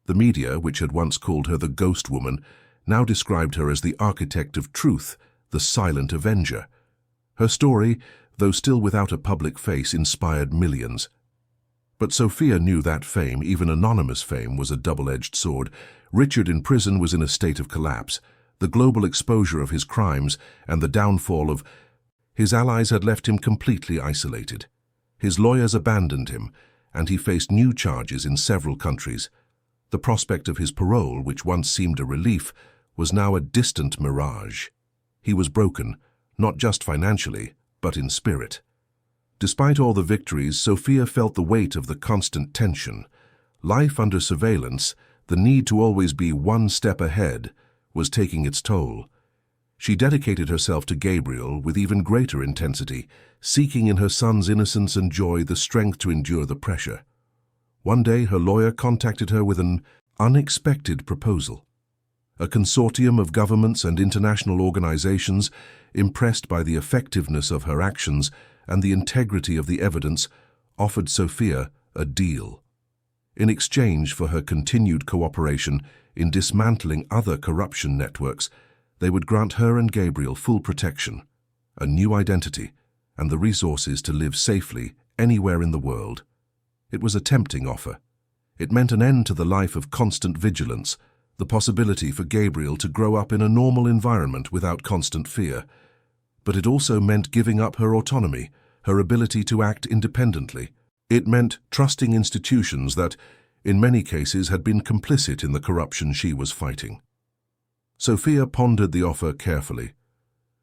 The media, which had once called her the Ghost Woman, now described her as the architect of truth, the silent avenger. Her story, though still without a public face, inspired millions. But Sophia knew that fame, even anonymous fame, was a double-edged sword. Richard in prison was in a state of collapse. The global exposure of his crimes and the downfall of His allies had left him completely isolated. His lawyers abandoned him, and he faced new charges in several countries. The prospect of his parole, which once seemed a relief, was now a distant mirage. He was broken, not just financially, but in spirit. Despite all the victories, Sophia felt the weight of the constant tension. Life under surveillance, the need to always be one step ahead, was taking its toll. She dedicated herself to Gabriel with even greater intensity, seeking in her son's innocence and joy the strength to endure the pressure. One day, her lawyer contacted her with an unexpected proposal. A consortium of governments and international organizations, impressed by the effectiveness of her actions and the integrity of the evidence, offered Sophia a deal. In exchange for her continued cooperation in dismantling other corruption networks, they would grant her and Gabriel full protection, a new identity, and the resources to live safely anywhere in the world. It was a tempting offer. It meant an end to the life of constant vigilance, the possibility for Gabriel to grow up in a normal environment without constant fear. But it also meant giving up her autonomy, her ability to act independently. It meant trusting institutions that, in many cases, had been complicit in the corruption she was fighting. Sophia pondered the offer carefully.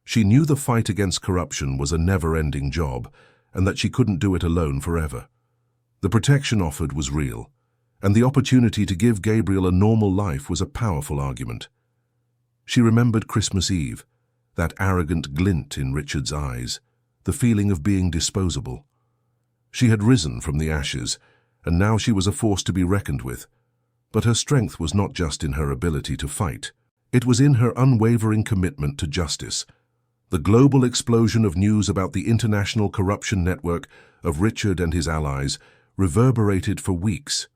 She knew the fight against corruption was a never-ending job, and that she couldn't do it alone forever. The protection offered was real, and the opportunity to give Gabriel a normal life was a powerful argument. She remembered Christmas Eve, that arrogant glint in Richard's eyes, the feeling of being disposable. She had risen from the ashes, and now she was a force to be reckoned with. But her strength was not just in her ability to fight. It was in her unwavering commitment to justice. The global explosion of news about the international corruption network of Richard and his allies reverberated for weeks.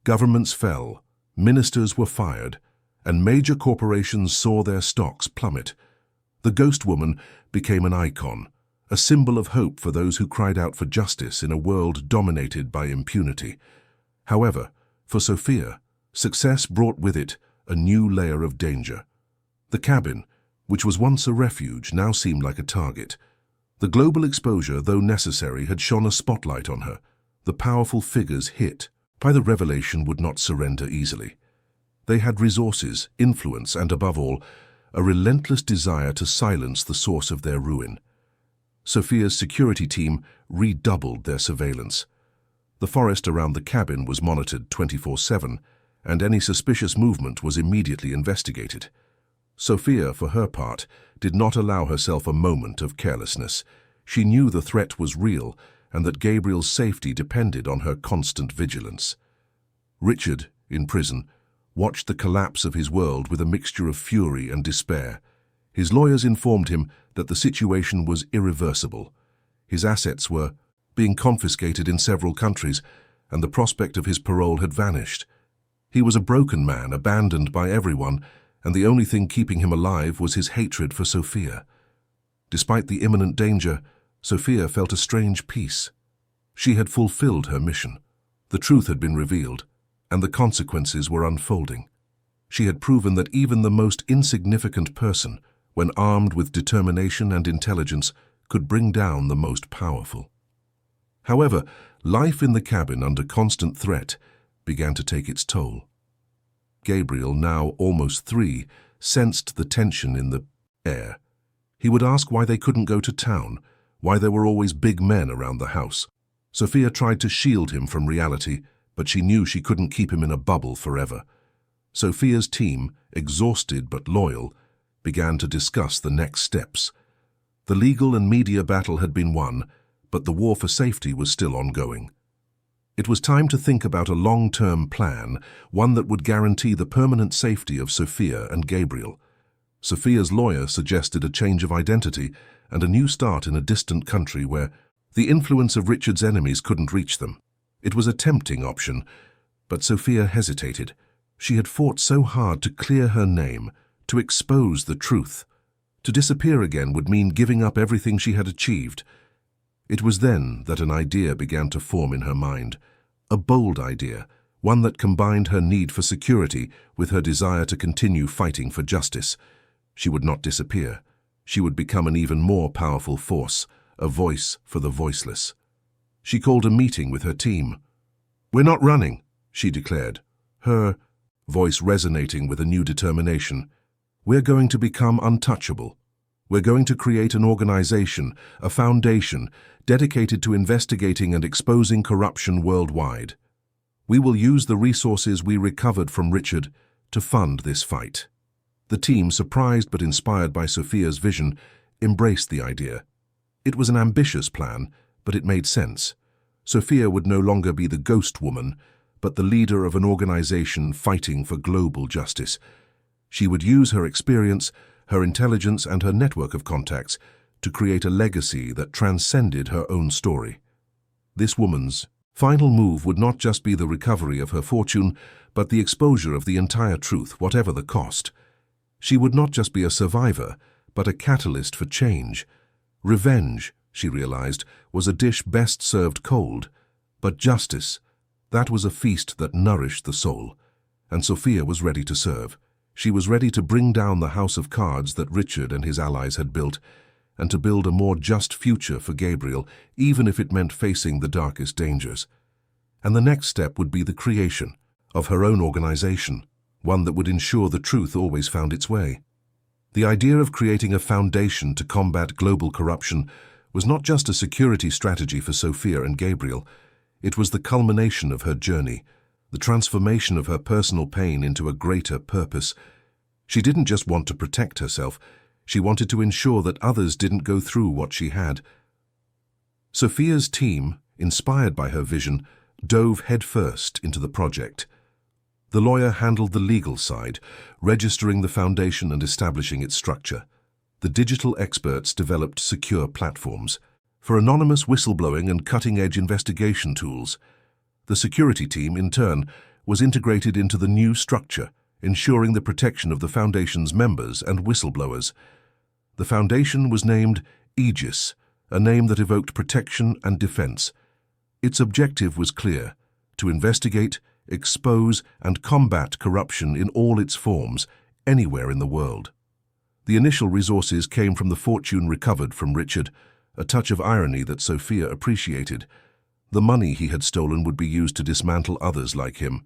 Governments fell, ministers were fired, and major corporations saw their stocks plummet. The ghost woman became an icon, a symbol of hope for those who cried out for justice in a world dominated by impunity. However, for Sophia, success brought with it a new layer of danger. The cabin, which was once a refuge, now seemed like a target. The global exposure, though necessary, had shone a spotlight on her. The powerful figures hit by the revelation would not surrender easily. They had resources, influence, and above all, a relentless desire to silence the source of their ruin. Sophia's security team redoubled their surveillance. The forest around the cabin was monitored 24/7, and any suspicious movement was immediately investigated. Sophia, for her part, did not allow herself a moment of carelessness. She knew the threat was real and that Gabriel's safety depended on her constant vigilance. Richard, in prison, watched the collapse of his world with a mixture of fury and despair. His lawyers informed him that the situation was irreversible. His assets were being confiscated in several countries, and the prospect of his parole had vanished. He was a broken man, abandoned by everyone, and the only thing keeping him alive was his hatred for Sophia. Despite the imminent danger, Sophia felt a strange peace. She had fulfilled her mission. The truth had been revealed, and the consequences were unfolding. She had proven that even the most insignificant person, when armed with determination and intelligence, could bring down the most powerful. However, life in the cabin under constant threat began to take its toll. Gabriel, now almost 3, sensed the tension in the air. He would ask why they couldn't go to town, why there were always big men around the house. Sophia tried to shield him from reality, but she knew she couldn't keep him in a bubble forever. Sophia's team, exhausted but loyal, began to discuss the next steps. The legal and media battle had been won, but the war for safety was still ongoing. It was time to think about a long-term plan, one that would guarantee the permanent safety of Sophia and Gabriel. Sophia's lawyer suggested a change of identity and a new start in a distant country where the influence of Richard's enemies couldn't reach them. It was a tempting option, but Sophia hesitated. She had fought so hard to clear her name, to expose the truth. To disappear again would mean giving up everything she had achieved. It was then that an idea began to form in her mind, a bold idea, one that combined her need for security with her desire to continue fighting for justice. She would not disappear. she would become an even more powerful force, a voice for the voiceless. She called a meeting with her team. "We're not running," she declared, her voice resonating with a new determination. "We're going to become untouchable. We're going to create an organization, a foundation, dedicated to investigating and exposing corruption worldwide. We will use the resources we recovered from Richard to fund this fight." The team, surprised but inspired by Sophia's vision, embraced the idea. It was an ambitious plan, but it made sense. Sophia would no longer be the ghost woman, but the leader of an organization fighting for global justice. She would use her experience, her intelligence, and her network of contacts to create a legacy that transcended her own story. This woman's final move would not just be the recovery of her fortune, but the exposure of the entire truth, whatever the cost. She would not just be a survivor, but a catalyst for change. Revenge, she realized, was a dish best served cold, but justice, that was a feast that nourished the soul. And Sophia was ready to serve. She was ready to bring down the house of cards that Richard and his allies had built, and to build a more just future for Gabriel, even if it meant facing the darkest dangers. And the next step would be the creation of her own organization, one that would ensure the truth always found its way. The idea of creating a foundation to combat global corruption was not just a security strategy for Sophia and Gabriel. It was the culmination of her journey, the transformation of her personal pain into a greater purpose. She didn't just want to protect herself, she wanted to ensure that others didn't go through what she had. Sophia's team, inspired by her vision, dove headfirst into the project. The lawyer handled the legal side, registering the foundation and establishing its structure. The digital experts developed secure platforms for anonymous whistleblowing and cutting-edge investigation tools. The security team, in turn, was integrated into the new structure, ensuring the protection of the Foundation's members and whistleblowers. The Foundation was named Aegis, a name that evoked protection and defense. Its objective was clear: to investigate, expose, and combat corruption in all its forms, anywhere in the world. The initial resources came from the fortune recovered from Richard, a touch of irony that Sophia appreciated. The money he had stolen would be used to dismantle others like him.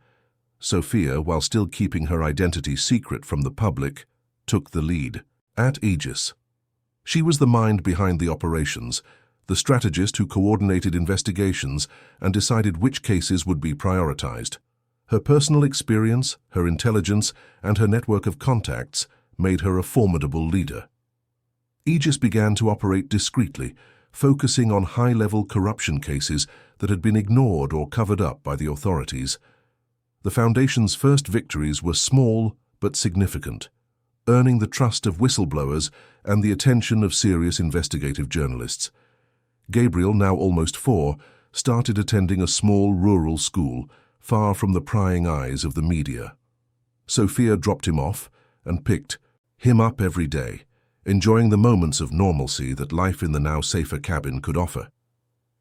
Sophia, while still keeping her identity secret from the public, took the lead. At Aegis, she was the mind behind the operations, the strategist who coordinated investigations and decided which cases would be prioritized. Her personal experience, her intelligence, and her network of contacts made her a formidable leader. Aegis began to operate discreetly, focusing on high-level corruption cases that had been ignored or covered up by the authorities. The Foundation's first victories were small but significant, earning the trust of whistleblowers and the attention of serious investigative journalists. Gabriel, now almost 4, started attending a small rural school, far from the prying eyes of the media. Sophia dropped him off and picked him up every day, enjoying the moments of normalcy that life in the now safer cabin could offer.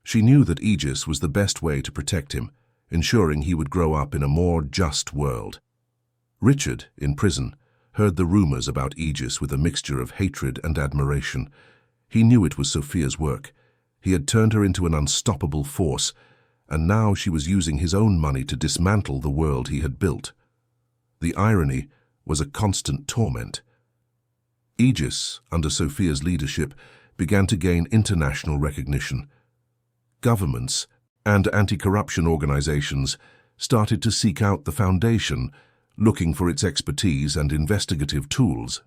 She knew that Aegis was the best way to protect him, ensuring he would grow up in a more just world. Richard, in prison, heard the rumors about Aegis with a mixture of hatred and admiration. He knew it was Sophia's work. He had turned her into an unstoppable force, and now she was using his own money to dismantle the world he had built. The irony was a constant torment. Aegis, under Sophia's leadership, began to gain international recognition. Governments and anti-corruption organizations started to seek out the Foundation, looking for its expertise and investigative tools.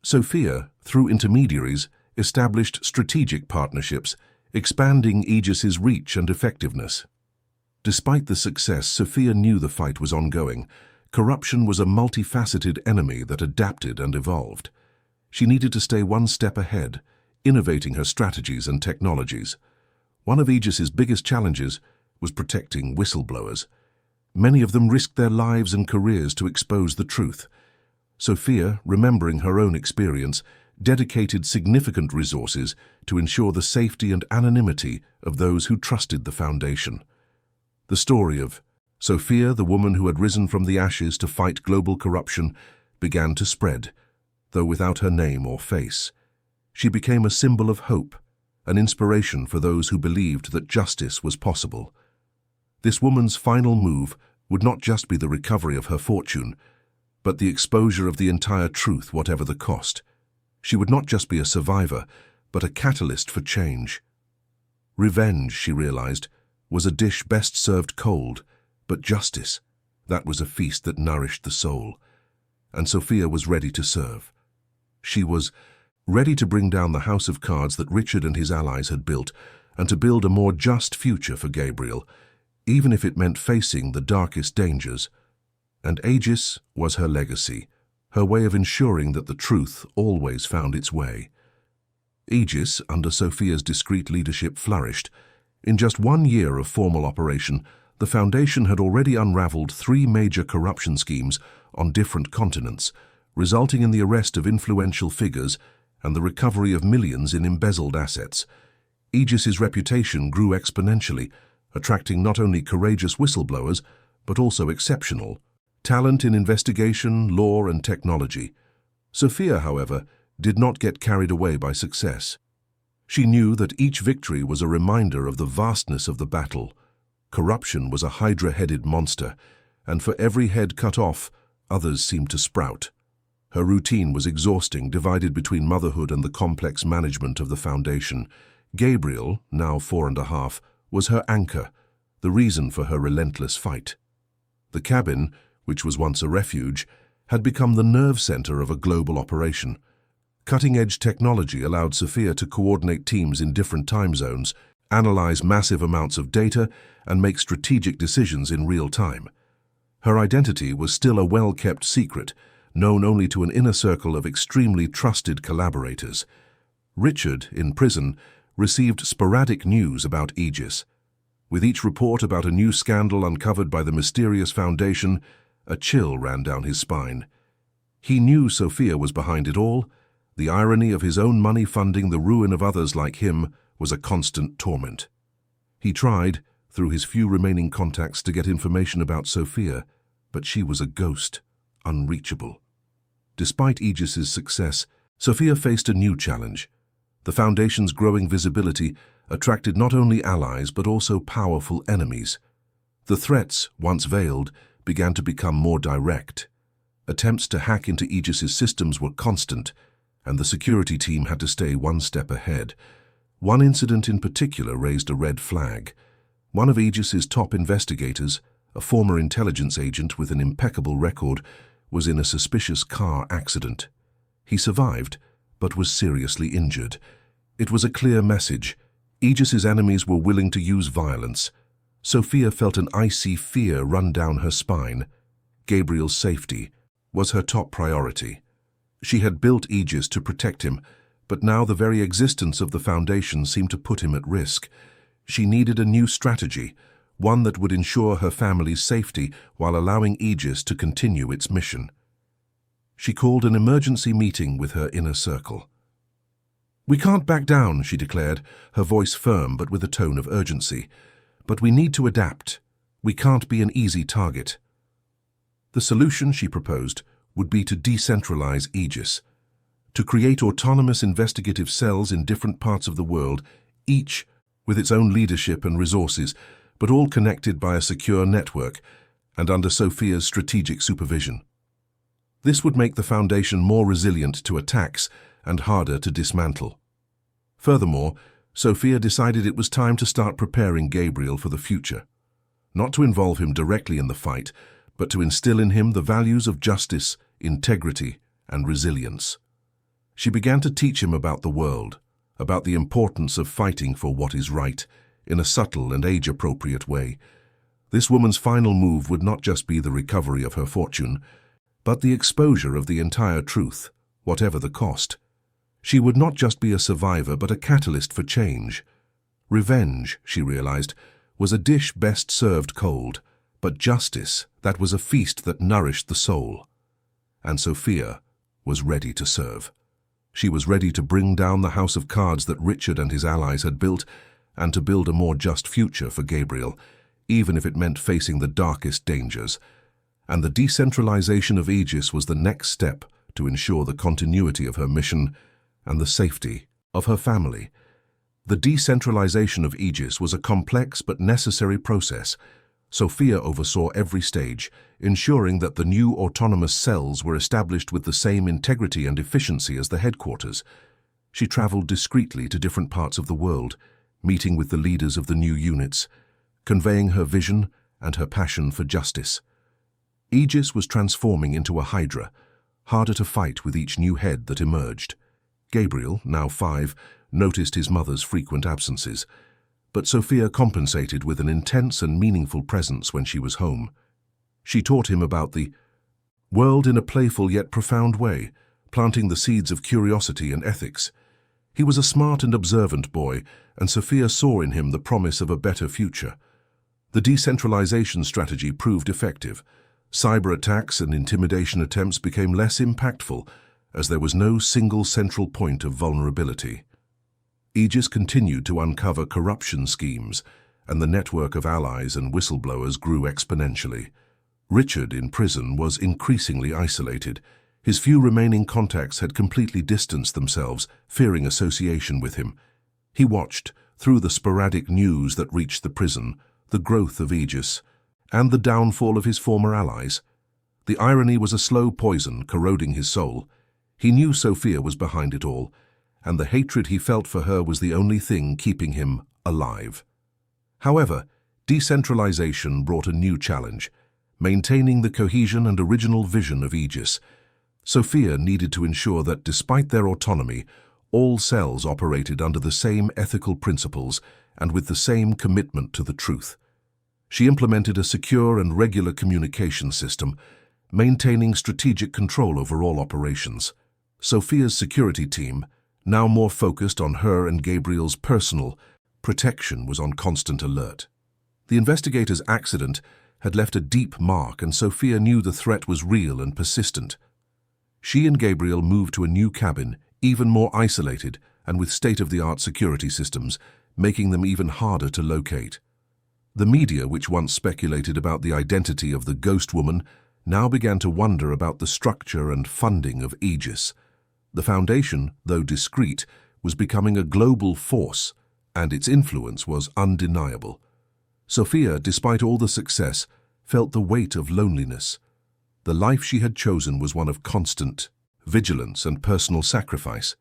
Sophia, through intermediaries, established strategic partnerships, expanding Aegis's reach and effectiveness. Despite the success, Sophia knew the fight was ongoing. Corruption was a multifaceted enemy that adapted and evolved. She needed to stay one step ahead, innovating her strategies and technologies. One of Aegis's biggest challenges was protecting whistleblowers. Many of them risked their lives and careers to expose the truth. Sophia, remembering her own experience, dedicated significant resources to ensure the safety and anonymity of those who trusted the Foundation. The story of Sophia, the woman who had risen from the ashes to fight global corruption, began to spread, though without her name or face. She became a symbol of hope, an inspiration for those who believed that justice was possible. This woman's final move would not just be the recovery of her fortune, but the exposure of the entire truth, whatever the cost. She would not just be a survivor, but a catalyst for change. Revenge, she realized, was a dish best served cold, but justice, that was a feast that nourished the soul. And Sophia was ready to serve. She was ready to bring down the house of cards that Richard and his allies had built, and to build a more just future for Gabriel, even if it meant facing the darkest dangers. And Aegis was her legacy, her way of ensuring that the truth always found its way. Aegis, under Sophia's discreet leadership, flourished. In just 1 year of formal operation, the Foundation had already unraveled 3 major corruption schemes on different continents, resulting in the arrest of influential figures and the recovery of millions in embezzled assets. Aegis's reputation grew exponentially, attracting not only courageous whistleblowers, but also exceptional talent in investigation, law, and technology. Sophia, however, did not get carried away by success. She knew that each victory was a reminder of the vastness of the battle. Corruption was a hydra-headed monster, and for every head cut off, others seemed to sprout. Her routine was exhausting, divided between motherhood and the complex management of the Foundation. Gabriel, now 4½, was her anchor, the reason for her relentless fight. The cabin, which was once a refuge, had become the nerve center of a global operation. Cutting-edge technology allowed Sophia to coordinate teams in different time zones, analyze massive amounts of data, and make strategic decisions in real time. Her identity was still a well-kept secret, known only to an inner circle of extremely trusted collaborators. Richard, in prison, received sporadic news about Aegis. With each report about a new scandal uncovered by the mysterious Foundation, a chill ran down his spine. He knew Sophia was behind it all. The irony of his own money funding the ruin of others like him was a constant torment. He tried, through his few remaining contacts, to get information about Sophia, but she was a ghost, unreachable. Despite Aegis's success, Sophia faced a new challenge. The Foundation's growing visibility attracted not only allies but also powerful enemies. The threats, once veiled, began to become more direct. Attempts to hack into Aegis's systems were constant, and the security team had to stay one step ahead. One incident in particular raised a red flag. One of Aegis's top investigators, a former intelligence agent with an impeccable record, was in a suspicious car accident. He survived, but was seriously injured. It was a clear message. Aegis's enemies were willing to use violence. Sophia felt an icy fear run down her spine. Gabriel's safety was her top priority. She had built Aegis to protect him, but now the very existence of the Foundation seemed to put him at risk. She needed a new strategy, one that would ensure her family's safety while allowing Aegis to continue its mission. She called an emergency meeting with her inner circle. "We can't back down," she declared, her voice firm but with a tone of urgency. "But we need to adapt. We can't be an easy target." The solution, she proposed, would be to decentralize Aegis, to create autonomous investigative cells in different parts of the world, each with its own leadership and resources, but all connected by a secure network and under Sophia's strategic supervision. This would make the Foundation more resilient to attacks and harder to dismantle. Furthermore, Sophia decided it was time to start preparing Gabriel for the future, not to involve him directly in the fight, but to instill in him the values of justice, integrity, and resilience. She began to teach him about the world, about the importance of fighting for what is right, in a subtle and age-appropriate way. This woman's final move would not just be the recovery of her fortune, but the exposure of the entire truth, whatever the cost. She would not just be a survivor, but a catalyst for change. Revenge, she realized, was a dish best served cold, but justice, that was a feast that nourished the soul. And Sophia was ready to serve. She was ready to bring down the house of cards that Richard and his allies had built, and to build a more just future for Gabriel, even if it meant facing the darkest dangers. And the decentralization of Aegis was the next step to ensure the continuity of her mission and the safety of her family. The decentralization of Aegis was a complex but necessary process. Sophia oversaw every stage, ensuring that the new autonomous cells were established with the same integrity and efficiency as the headquarters. She traveled discreetly to different parts of the world, meeting with the leaders of the new units, conveying her vision and her passion for justice. Aegis was transforming into a hydra, harder to fight with each new head that emerged. Gabriel, now 5, noticed his mother's frequent absences, but Sophia compensated with an intense and meaningful presence when she was home. She taught him about the world in a playful yet profound way, planting the seeds of curiosity and ethics. He was a smart and observant boy, and Sophia saw in him the promise of a better future. The decentralization strategy proved effective. Cyber attacks and intimidation attempts became less impactful, as there was no single central point of vulnerability. Aegis continued to uncover corruption schemes, and the network of allies and whistleblowers grew exponentially. Richard, in prison, was increasingly isolated. His few remaining contacts had completely distanced themselves, fearing association with him. He watched, through the sporadic news that reached the prison, the growth of Aegis, and the downfall of his former allies. The irony was a slow poison corroding his soul. He knew Sophia was behind it all, and the hatred he felt for her was the only thing keeping him alive. However, decentralization brought a new challenge, maintaining the cohesion and original vision of Aegis. Sophia needed to ensure that, despite their autonomy, all cells operated under the same ethical principles and with the same commitment to the truth. She implemented a secure and regular communication system, maintaining strategic control over all operations. Sophia's security team, now more focused on her and Gabriel's personal protection, was on constant alert. The investigator's accident had left a deep mark, and Sophia knew the threat was real and persistent. She and Gabriel moved to a new cabin, even more isolated and with state-of-the-art security systems, making them even harder to locate. The media, which once speculated about the identity of the ghost woman, now began to wonder about the structure and funding of Aegis. The Foundation, though discreet, was becoming a global force, and its influence was undeniable. Sophia, despite all the success, felt the weight of loneliness. The life she had chosen was one of constant vigilance and personal sacrifice.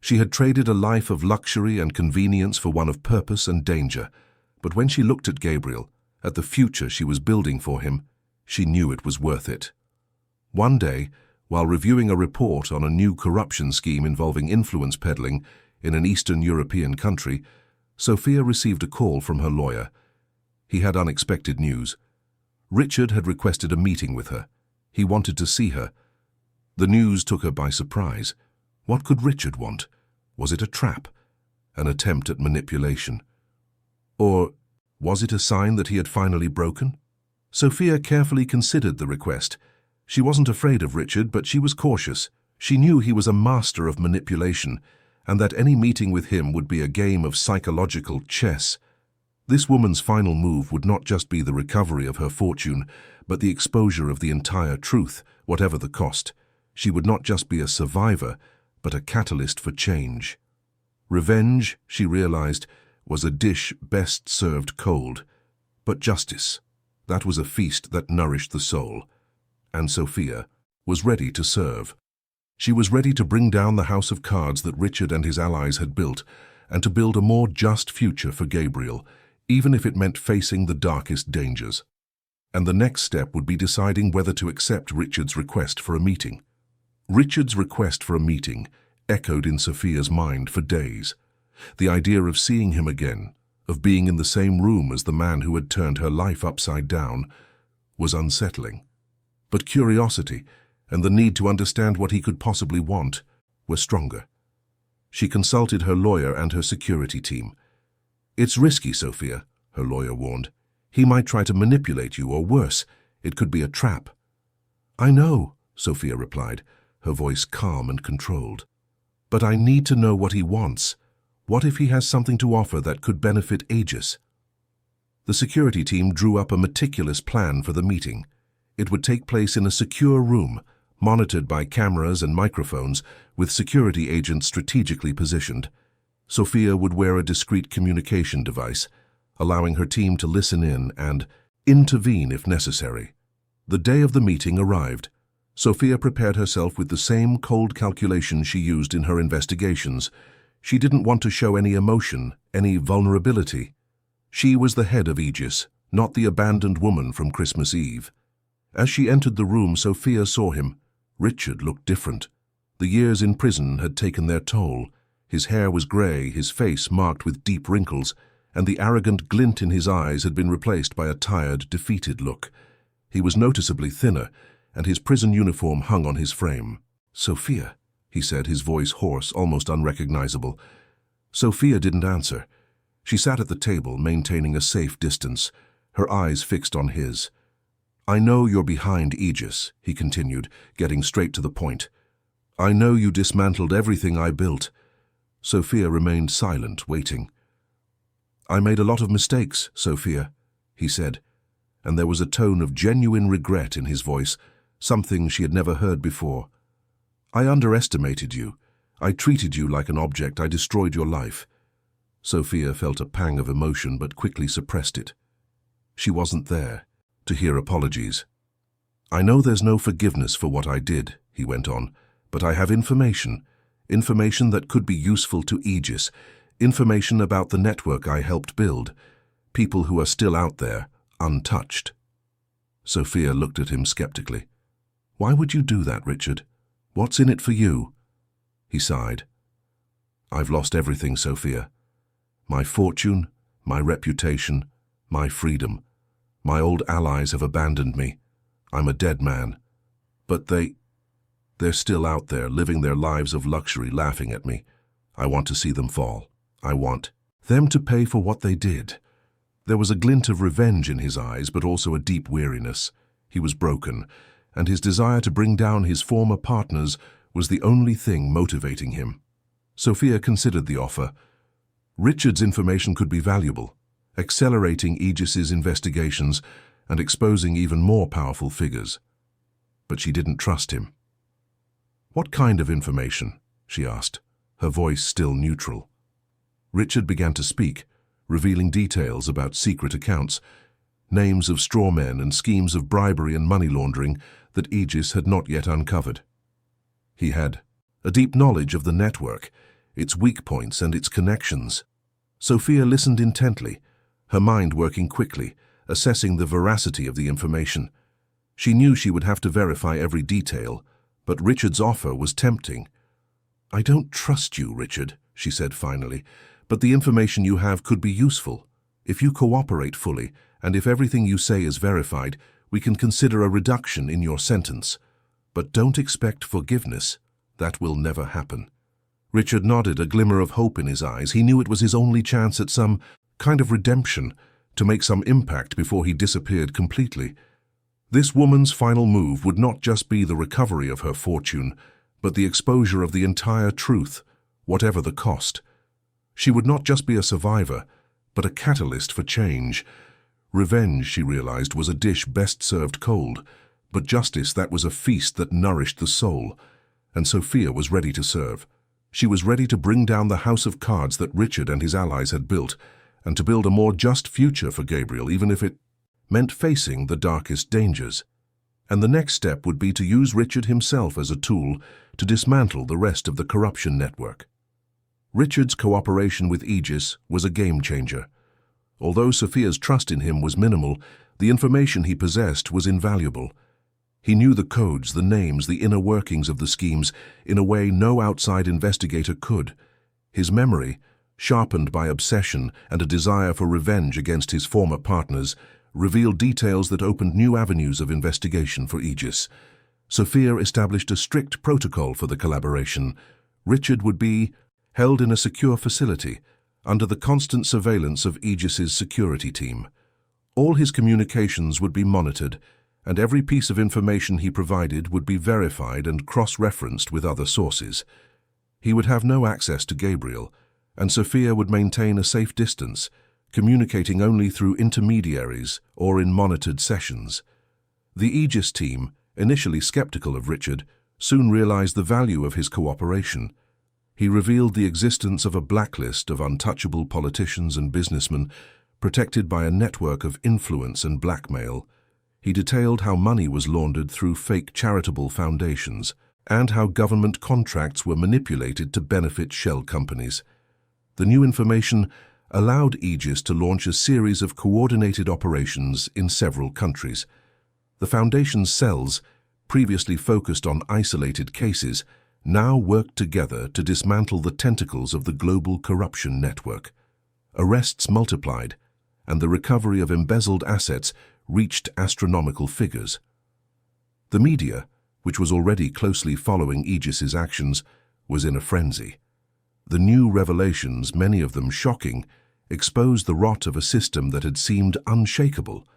She had traded a life of luxury and convenience for one of purpose and danger, but when she looked at Gabriel, at the future she was building for him, she knew it was worth it. One day, while reviewing a report on a new corruption scheme involving influence peddling in an Eastern European country, Sophia received a call from her lawyer. He had unexpected news. Richard had requested a meeting with her. He wanted to see her. The news took her by surprise. What could Richard want? Was it a trap? An attempt at manipulation? Or was it a sign that he had finally broken? Sophia carefully considered the request. She wasn't afraid of Richard, but she was cautious. She knew he was a master of manipulation, and that any meeting with him would be a game of psychological chess. This woman's final move would not just be the recovery of her fortune, but the exposure of the entire truth, whatever the cost. She would not just be a survivor, but a catalyst for change. Revenge, she realized, was a dish best served cold. But justice, that was a feast that nourished the soul. And Sophia was ready to serve. She was ready to bring down the house of cards that Richard and his allies had built, and to build a more just future for Gabriel, even if it meant facing the darkest dangers. And the next step would be deciding whether to accept Richard's request for a meeting. Richard's request for a meeting echoed in Sophia's mind for days. The idea of seeing him again, of being in the same room as the man who had turned her life upside down, was unsettling. But curiosity and the need to understand what he could possibly want were stronger. She consulted her lawyer and her security team. "It's risky, Sophia," her lawyer warned. "He might try to manipulate you, or worse, it could be a trap." "I know," Sophia replied, her voice calm and controlled. "But I need to know what he wants. What if he has something to offer that could benefit Aegis?" The security team drew up a meticulous plan for the meeting. It would take place in a secure room, monitored by cameras and microphones, with security agents strategically positioned. Sophia would wear a discreet communication device, allowing her team to listen in and intervene if necessary. The day of the meeting arrived. Sophia prepared herself with the same cold calculation she used in her investigations. She didn't want to show any emotion, any vulnerability. She was the head of Aegis, not the abandoned woman from Christmas Eve. As she entered the room, Sophia saw him. Richard looked different. The years in prison had taken their toll. His hair was grey, his face marked with deep wrinkles, and the arrogant glint in his eyes had been replaced by a tired, defeated look. He was noticeably thinner, and his prison uniform hung on his frame. "Sophia," he said, his voice hoarse, almost unrecognizable. Sophia didn't answer. She sat at the table, maintaining a safe distance, her eyes fixed on his. "I know you're behind Aegis," he continued, getting straight to the point. "I know you dismantled everything I built." Sophia remained silent, waiting. "I made a lot of mistakes, Sophia," he said, and there was a tone of genuine regret in his voice, something she had never heard before. "I underestimated you. I treated you like an object. I destroyed your life." Sophia felt a pang of emotion but quickly suppressed it. She wasn't there to hear apologies. "I know there's no forgiveness for what I did," he went on, "but I have information that could be useful to Aegis, information about the network I helped build, people who are still out there, untouched." Sophia looked at him skeptically. "Why would you do that, Richard? What's in it for you?" He sighed. "I've lost everything, Sophia. My fortune, my reputation, my freedom. My old allies have abandoned me. I'm a dead man. But they're still out there, living their lives of luxury, laughing at me. I want to see them fall. I want them to pay for what they did." There was a glint of revenge in his eyes, but also a deep weariness. He was broken, and his desire to bring down his former partners was the only thing motivating him. Sophia considered the offer. Richard's information could be valuable, accelerating Aegis's investigations and exposing even more powerful figures. But she didn't trust him. "What kind of information?" she asked, her voice still neutral. Richard began to speak, revealing details about secret accounts, names of strawmen and schemes of bribery and money laundering that Aegis had not yet uncovered. He had a deep knowledge of the network, its weak points and its connections. Sophia listened intently, her mind working quickly, assessing the veracity of the information. She knew she would have to verify every detail, but Richard's offer was tempting. "I don't trust you, Richard," she said finally, "but the information you have could be useful. If you cooperate fully, and if everything you say is verified, we can consider a reduction in your sentence. But don't expect forgiveness. That will never happen." Richard nodded, a glimmer of hope in his eyes. He knew it was his only chance at some kind of redemption, to make some impact before he disappeared completely. This woman's final move would not just be the recovery of her fortune, but the exposure of the entire truth, whatever the cost. She would not just be a survivor, but a catalyst for change. Revenge, she realized, was a dish best served cold, but justice, that was a feast that nourished the soul. And Sophia was ready to serve. She was ready to bring down the house of cards that Richard and his allies had built, and to build a more just future for Gabriel, even if it meant facing the darkest dangers. And the next step would be to use Richard himself as a tool to dismantle the rest of the corruption network. Richard's cooperation with Aegis was a game-changer. Although Sophia's trust in him was minimal, the information he possessed was invaluable. He knew the codes, the names, the inner workings of the schemes in a way no outside investigator could. His memory, sharpened by obsession and a desire for revenge against his former partners, revealed details that opened new avenues of investigation for Aegis. Sophia established a strict protocol for the collaboration. Richard would be held in a secure facility, under the constant surveillance of Aegis's security team. All his communications would be monitored, and every piece of information he provided would be verified and cross-referenced with other sources. He would have no access to Gabriel, and Sophia would maintain a safe distance, communicating only through intermediaries or in monitored sessions. The Aegis team, initially skeptical of Richard, soon realized the value of his cooperation. He revealed the existence of a blacklist of untouchable politicians and businessmen protected by a network of influence and blackmail. He detailed how money was laundered through fake charitable foundations and how government contracts were manipulated to benefit shell companies. The new information allowed Aegis to launch a series of coordinated operations in several countries. The Foundation's cells, previously focused on isolated cases, now worked together to dismantle the tentacles of the global corruption network. Arrests multiplied, and the recovery of embezzled assets reached astronomical figures. The media, which was already closely following Aegis's actions, was in a frenzy. The new revelations, many of them shocking, exposed the rot of a system that had seemed unshakable.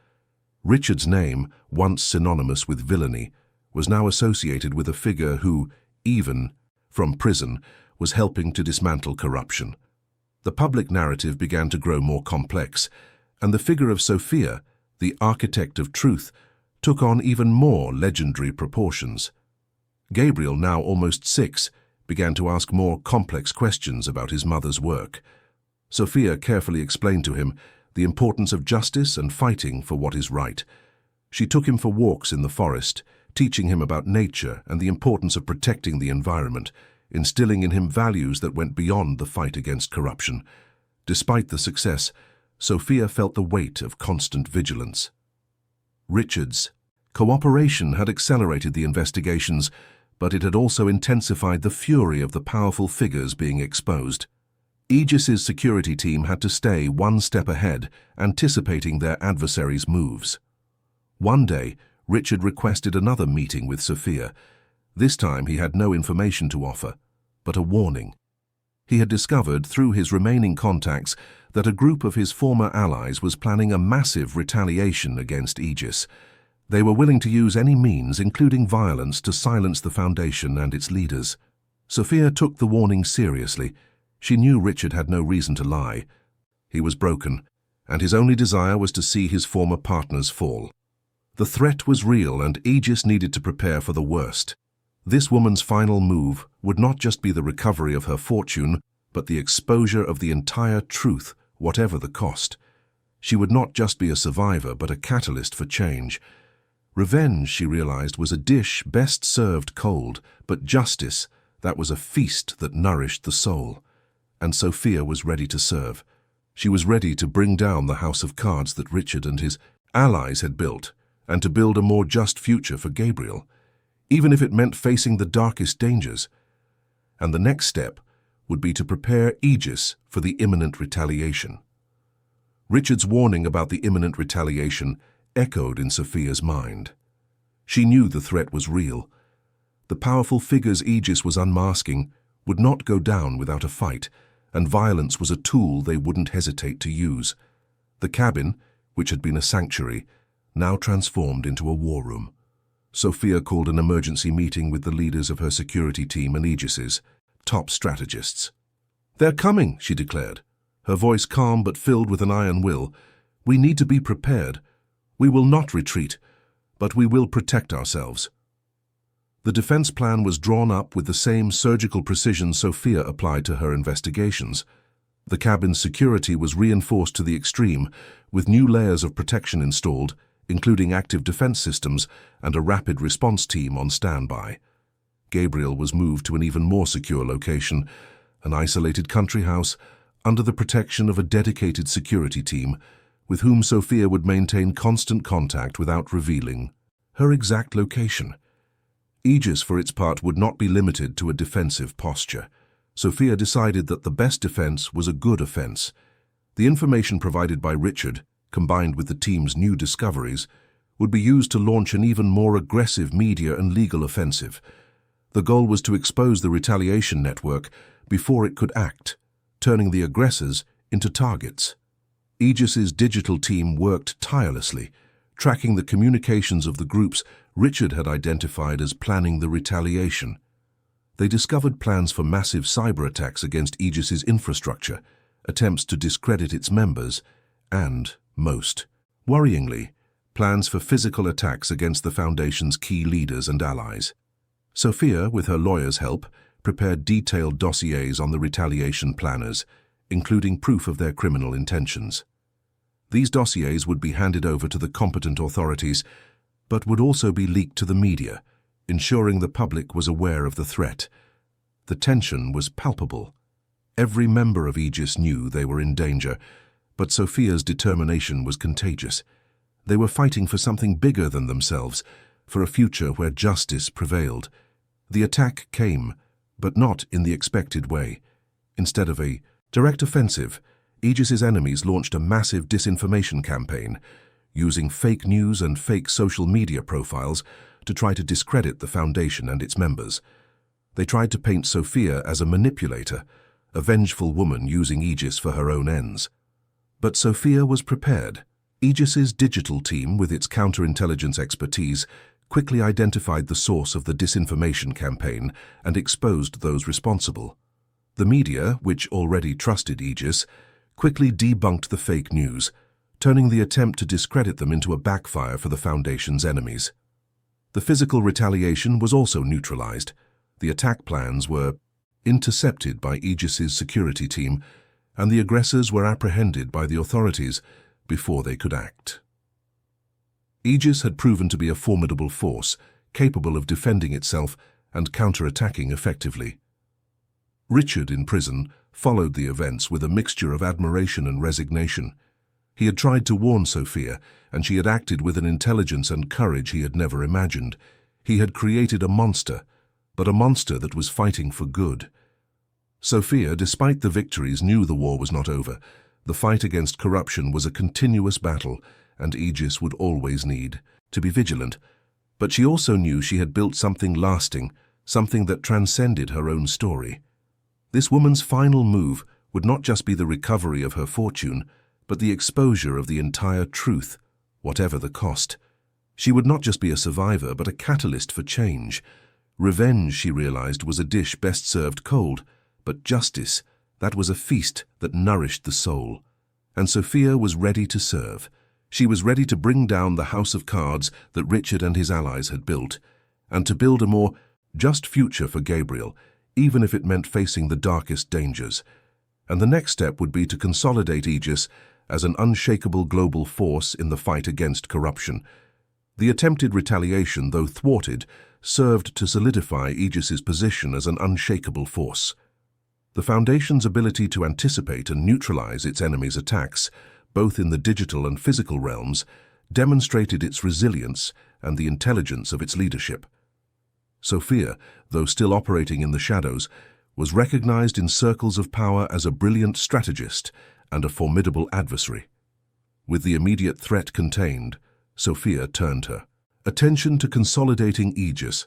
Richard's name, once synonymous with villainy, was now associated with a figure who, even from prison, was helping to dismantle corruption. The public narrative began to grow more complex, and the figure of Sophia, the architect of truth, took on even more legendary proportions. Gabriel, now almost 6, began to ask more complex questions about his mother's work. Sophia carefully explained to him the importance of justice and fighting for what is right. She took him for walks in the forest, teaching him about nature and the importance of protecting the environment, instilling in him values that went beyond the fight against corruption. Despite the success, Sophia felt the weight of constant vigilance. Richard's cooperation had accelerated the investigations, but it had also intensified the fury of the powerful figures being exposed. Aegis's security team had to stay one step ahead, anticipating their adversaries' moves. One day, Richard requested another meeting with Sophia. This time he had no information to offer, but a warning. He had discovered, through his remaining contacts, that a group of his former allies was planning a massive retaliation against Aegis. They were willing to use any means, including violence, to silence the Foundation and its leaders. Sophia took the warning seriously. She knew Richard had no reason to lie. He was broken, and his only desire was to see his former partners fall. The threat was real, and Aegis needed to prepare for the worst. This woman's final move would not just be the recovery of her fortune, but the exposure of the entire truth, whatever the cost. She would not just be a survivor, but a catalyst for change. Revenge, she realized, was a dish best served cold, but justice, that was a feast that nourished the soul. And Sophia was ready to serve. She was ready to bring down the house of cards that Richard and his allies had built, and to build a more just future for Gabriel, even if it meant facing the darkest dangers. And the next step would be to prepare Aegis for the imminent retaliation. Richard's warning about the imminent retaliation echoed in Sophia's mind. She knew the threat was real. The powerful figures Aegis was unmasking would not go down without a fight, and violence was a tool they wouldn't hesitate to use. The cabin, which had been a sanctuary, now transformed into a war room. Sophia called an emergency meeting with the leaders of her security team and Aegis's top strategists. "They're coming," she declared, her voice calm but filled with an iron will. "We need to be prepared. We will not retreat, but we will protect ourselves." The defense plan was drawn up with the same surgical precision Sophia applied to her investigations. The cabin's security was reinforced to the extreme, with new layers of protection installed, including active defense systems and a rapid response team on standby. Gabriel was moved to an even more secure location, an isolated country house, under the protection of a dedicated security team, with whom Sophia would maintain constant contact without revealing her exact location. Aegis, for its part, would not be limited to a defensive posture. Sophia decided that the best defense was a good offense. The information provided by Richard, combined with the team's new discoveries, would be used to launch an even more aggressive media and legal offensive. The goal was to expose the retaliation network before it could act, turning the aggressors into targets. Aegis's digital team worked tirelessly, tracking the communications of the groups Richard had identified as planning the retaliation. They discovered plans for massive cyber attacks against Aegis's infrastructure, attempts to discredit its members, and, most worryingly, plans for physical attacks against the Foundation's key leaders and allies. Sophia, with her lawyer's help, prepared detailed dossiers on the retaliation planners, including proof of their criminal intentions. These dossiers would be handed over to the competent authorities, but would also be leaked to the media, ensuring the public was aware of the threat. The tension was palpable. Every member of Aegis knew they were in danger, but Sophia's determination was contagious. They were fighting for something bigger than themselves, for a future where justice prevailed. The attack came, but not in the expected way. Instead of a direct offensive, Aegis's enemies launched a massive disinformation campaign, using fake news and fake social media profiles to try to discredit the Foundation and its members. They tried to paint Sophia as a manipulator, a vengeful woman using Aegis for her own ends. But Sophia was prepared. Aegis's digital team, with its counterintelligence expertise, quickly identified the source of the disinformation campaign and exposed those responsible. The media, which already trusted Aegis, quickly debunked the fake news, turning the attempt to discredit them into a backfire for the Foundation's enemies. The physical retaliation was also neutralized. The attack plans were intercepted by Aegis's security team, and the aggressors were apprehended by the authorities before they could act. Aegis had proven to be a formidable force, capable of defending itself and counter-attacking effectively. Richard, in prison, followed the events with a mixture of admiration and resignation. He had tried to warn Sophia, and she had acted with an intelligence and courage he had never imagined. He had created a monster, but a monster that was fighting for good. Sophia, despite the victories, knew the war was not over. The fight against corruption was a continuous battle, and Aegis would always need to be vigilant. But she also knew she had built something lasting, something that transcended her own story. This woman's final move would not just be the recovery of her fortune, but the exposure of the entire truth, whatever the cost. She would not just be a survivor, but a catalyst for change. Revenge, she realized, was a dish best served cold, but justice, that was a feast that nourished the soul. And Sophia was ready to serve. She was ready to bring down the house of cards that Richard and his allies had built, and to build a more just future for Gabriel, even if it meant facing the darkest dangers. And the next step would be to consolidate Aegis as an unshakable global force in the fight against corruption. The attempted retaliation, though thwarted, served to solidify Aegis's position as an unshakable force. The Foundation's ability to anticipate and neutralize its enemies' attacks, both in the digital and physical realms, demonstrated its resilience and the intelligence of its leadership. Sophia, though still operating in the shadows, was recognized in circles of power as a brilliant strategist and a formidable adversary. With the immediate threat contained, Sophia turned her attention to consolidating Aegis.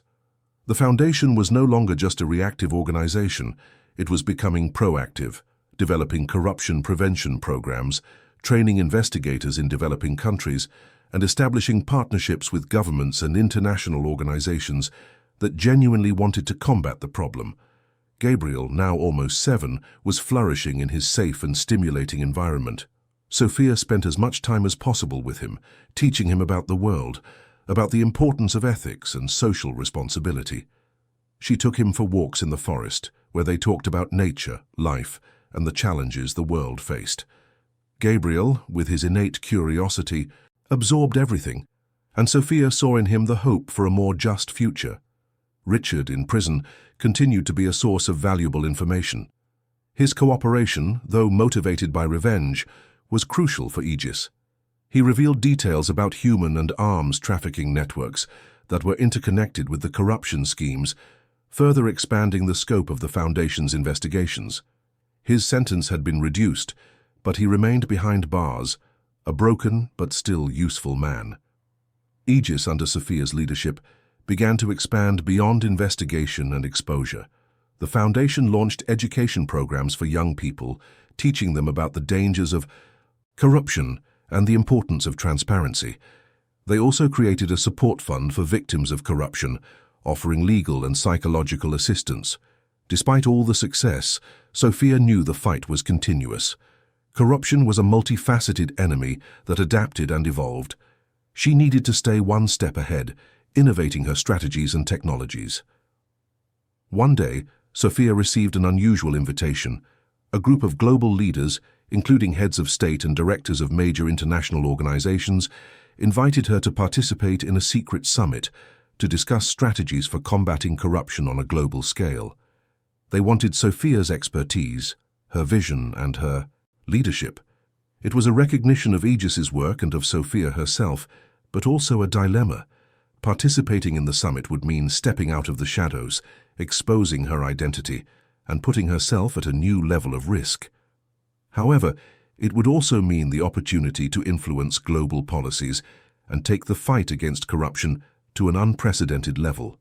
The Foundation was no longer just a reactive organization. It was becoming proactive, developing corruption prevention programs, training investigators in developing countries, and establishing partnerships with governments and international organizations that genuinely wanted to combat the problem. Gabriel, now almost 7, was flourishing in his safe and stimulating environment. Sophia spent as much time as possible with him, teaching him about the world, about the importance of ethics and social responsibility. She took him for walks in the forest, where they talked about nature, life, and the challenges the world faced. Gabriel, with his innate curiosity, absorbed everything, and Sophia saw in him the hope for a more just future. Richard, in prison, continued to be a source of valuable information. His cooperation, though motivated by revenge, was crucial for Aegis. He revealed details about human and arms trafficking networks that were interconnected with the corruption schemes, further expanding the scope of the Foundation's investigations. His sentence had been reduced, but he remained behind bars, a broken but still useful man. Aegis, under Sophia's leadership, began to expand beyond investigation and exposure. The Foundation launched education programs for young people, teaching them about the dangers of corruption and the importance of transparency. They also created a support fund for victims of corruption, offering legal and psychological assistance. Despite all the success, Sophia knew the fight was continuous. Corruption was a multifaceted enemy that adapted and evolved. She needed to stay one step ahead, innovating her strategies and technologies. One day, Sophia received an unusual invitation. A group of global leaders, including heads of state and directors of major international organizations, invited her to participate in a secret summit to discuss strategies for combating corruption on a global scale. They wanted Sophia's expertise, her vision, and her leadership. It was a recognition of Aegis's work and of Sophia herself, but also a dilemma. Participating in the summit would mean stepping out of the shadows, exposing her identity, and putting herself at a new level of risk. However, it would also mean the opportunity to influence global policies and take the fight against corruption to an unprecedented level.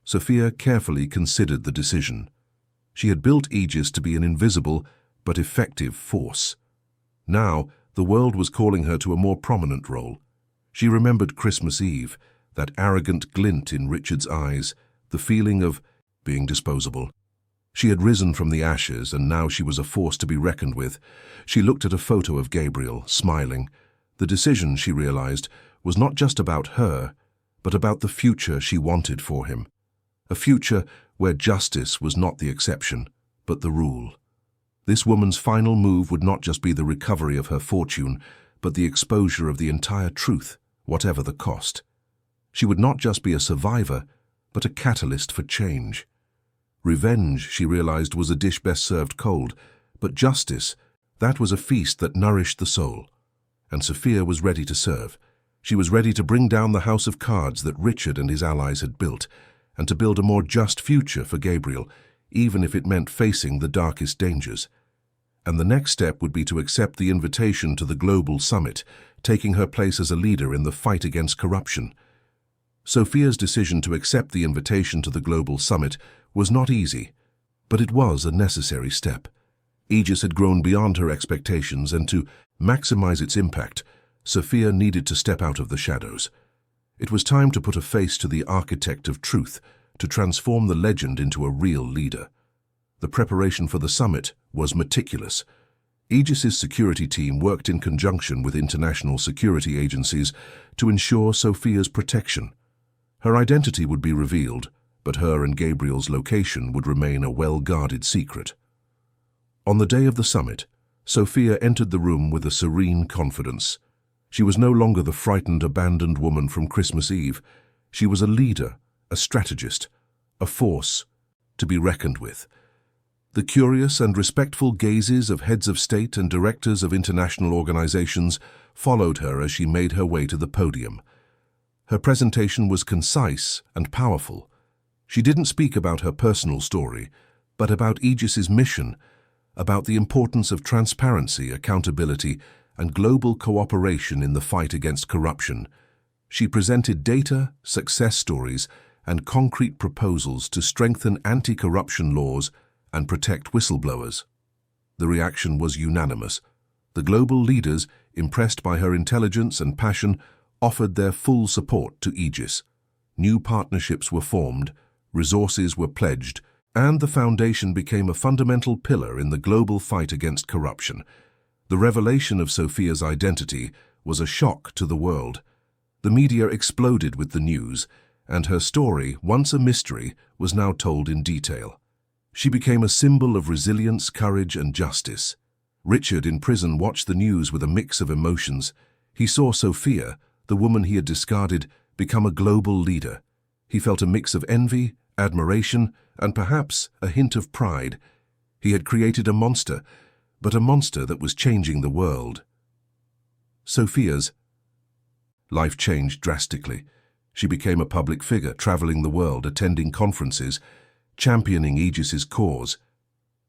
Sophia carefully considered the decision. She had built Aegis to be an invisible but effective force. Now, the world was calling her to a more prominent role. She remembered Christmas Eve, that arrogant glint in Richard's eyes, the feeling of being disposable. She had risen from the ashes, and now she was a force to be reckoned with. She looked at a photo of Gabriel, smiling. The decision, she realized, was not just about her, but about the future she wanted for him. A future where justice was not the exception, but the rule. This woman's final move would not just be the recovery of her fortune, but the exposure of the entire truth, whatever the cost. She would not just be a survivor, but a catalyst for change. Revenge, she realized, was a dish best served cold, but justice, that was a feast that nourished the soul. And Sophia was ready to serve. She was ready to bring down the house of cards that Richard and his allies had built, and to build a more just future for Gabriel, even if it meant facing the darkest dangers. And the next step would be to accept the invitation to the global summit, taking her place as a leader in the fight against corruption. Sophia's decision to accept the invitation to the global summit was not easy, but it was a necessary step. Aegis had grown beyond her expectations, and to maximize its impact, Sophia needed to step out of the shadows. It was time to put a face to the architect of truth, to transform the legend into a real leader. The preparation for the summit was meticulous. Aegis's security team worked in conjunction with international security agencies to ensure Sophia's protection. Her identity would be revealed, but her and Gabriel's location would remain a well-guarded secret. On the day of the summit, Sophia entered the room with a serene confidence. She was no longer the frightened, abandoned woman from Christmas Eve. She was a leader, a strategist, a force to be reckoned with. The curious and respectful gazes of heads of state and directors of international organizations followed her as she made her way to the podium. Her presentation was concise and powerful. She didn't speak about her personal story, but about Aegis's mission, about the importance of transparency, accountability, and global cooperation in the fight against corruption. She presented data, success stories, and concrete proposals to strengthen anti-corruption laws and protect whistleblowers. The reaction was unanimous. The global leaders, impressed by her intelligence and passion, offered their full support to Aegis. New partnerships were formed, resources were pledged, and the foundation became a fundamental pillar in the global fight against corruption. The revelation of Sophia's identity was a shock to the world. The media exploded with the news, and her story, once a mystery, was now told in detail. She became a symbol of resilience, courage, and justice. Richard in prison watched the news with a mix of emotions. He saw Sophia, the woman he had discarded, become a global leader. He felt a mix of envy, admiration, and perhaps a hint of pride. He had created a monster, but a monster that was changing the world. Sophia's life changed drastically. She became a public figure, traveling the world, attending conferences, championing Aegis's cause.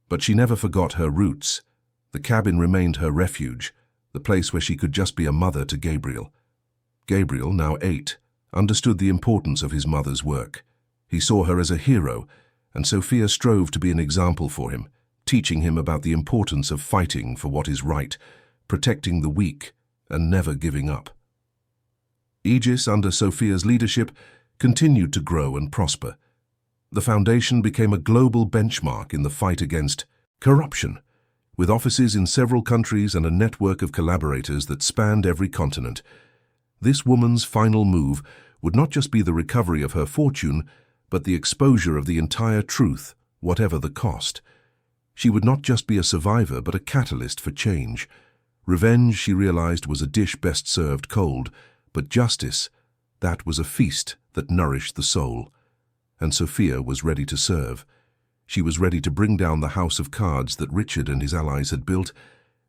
But she never forgot her roots. The cabin remained her refuge, the place where she could just be a mother to Gabriel. Gabriel, now 8, understood the importance of his mother's work. He saw her as a hero, and Sophia strove to be an example for him, teaching him about the importance of fighting for what is right, protecting the weak, and never giving up. Aegis, under Sophia's leadership, continued to grow and prosper. The foundation became a global benchmark in the fight against corruption, with offices in several countries and a network of collaborators that spanned every continent. This woman's final move would not just be the recovery of her fortune, but the exposure of the entire truth, whatever the cost. She would not just be a survivor, but a catalyst for change. Revenge, she realized, was a dish best served cold, but justice, that was a feast that nourished the soul. And Sophia was ready to serve. She was ready to bring down the house of cards that Richard and his allies had built,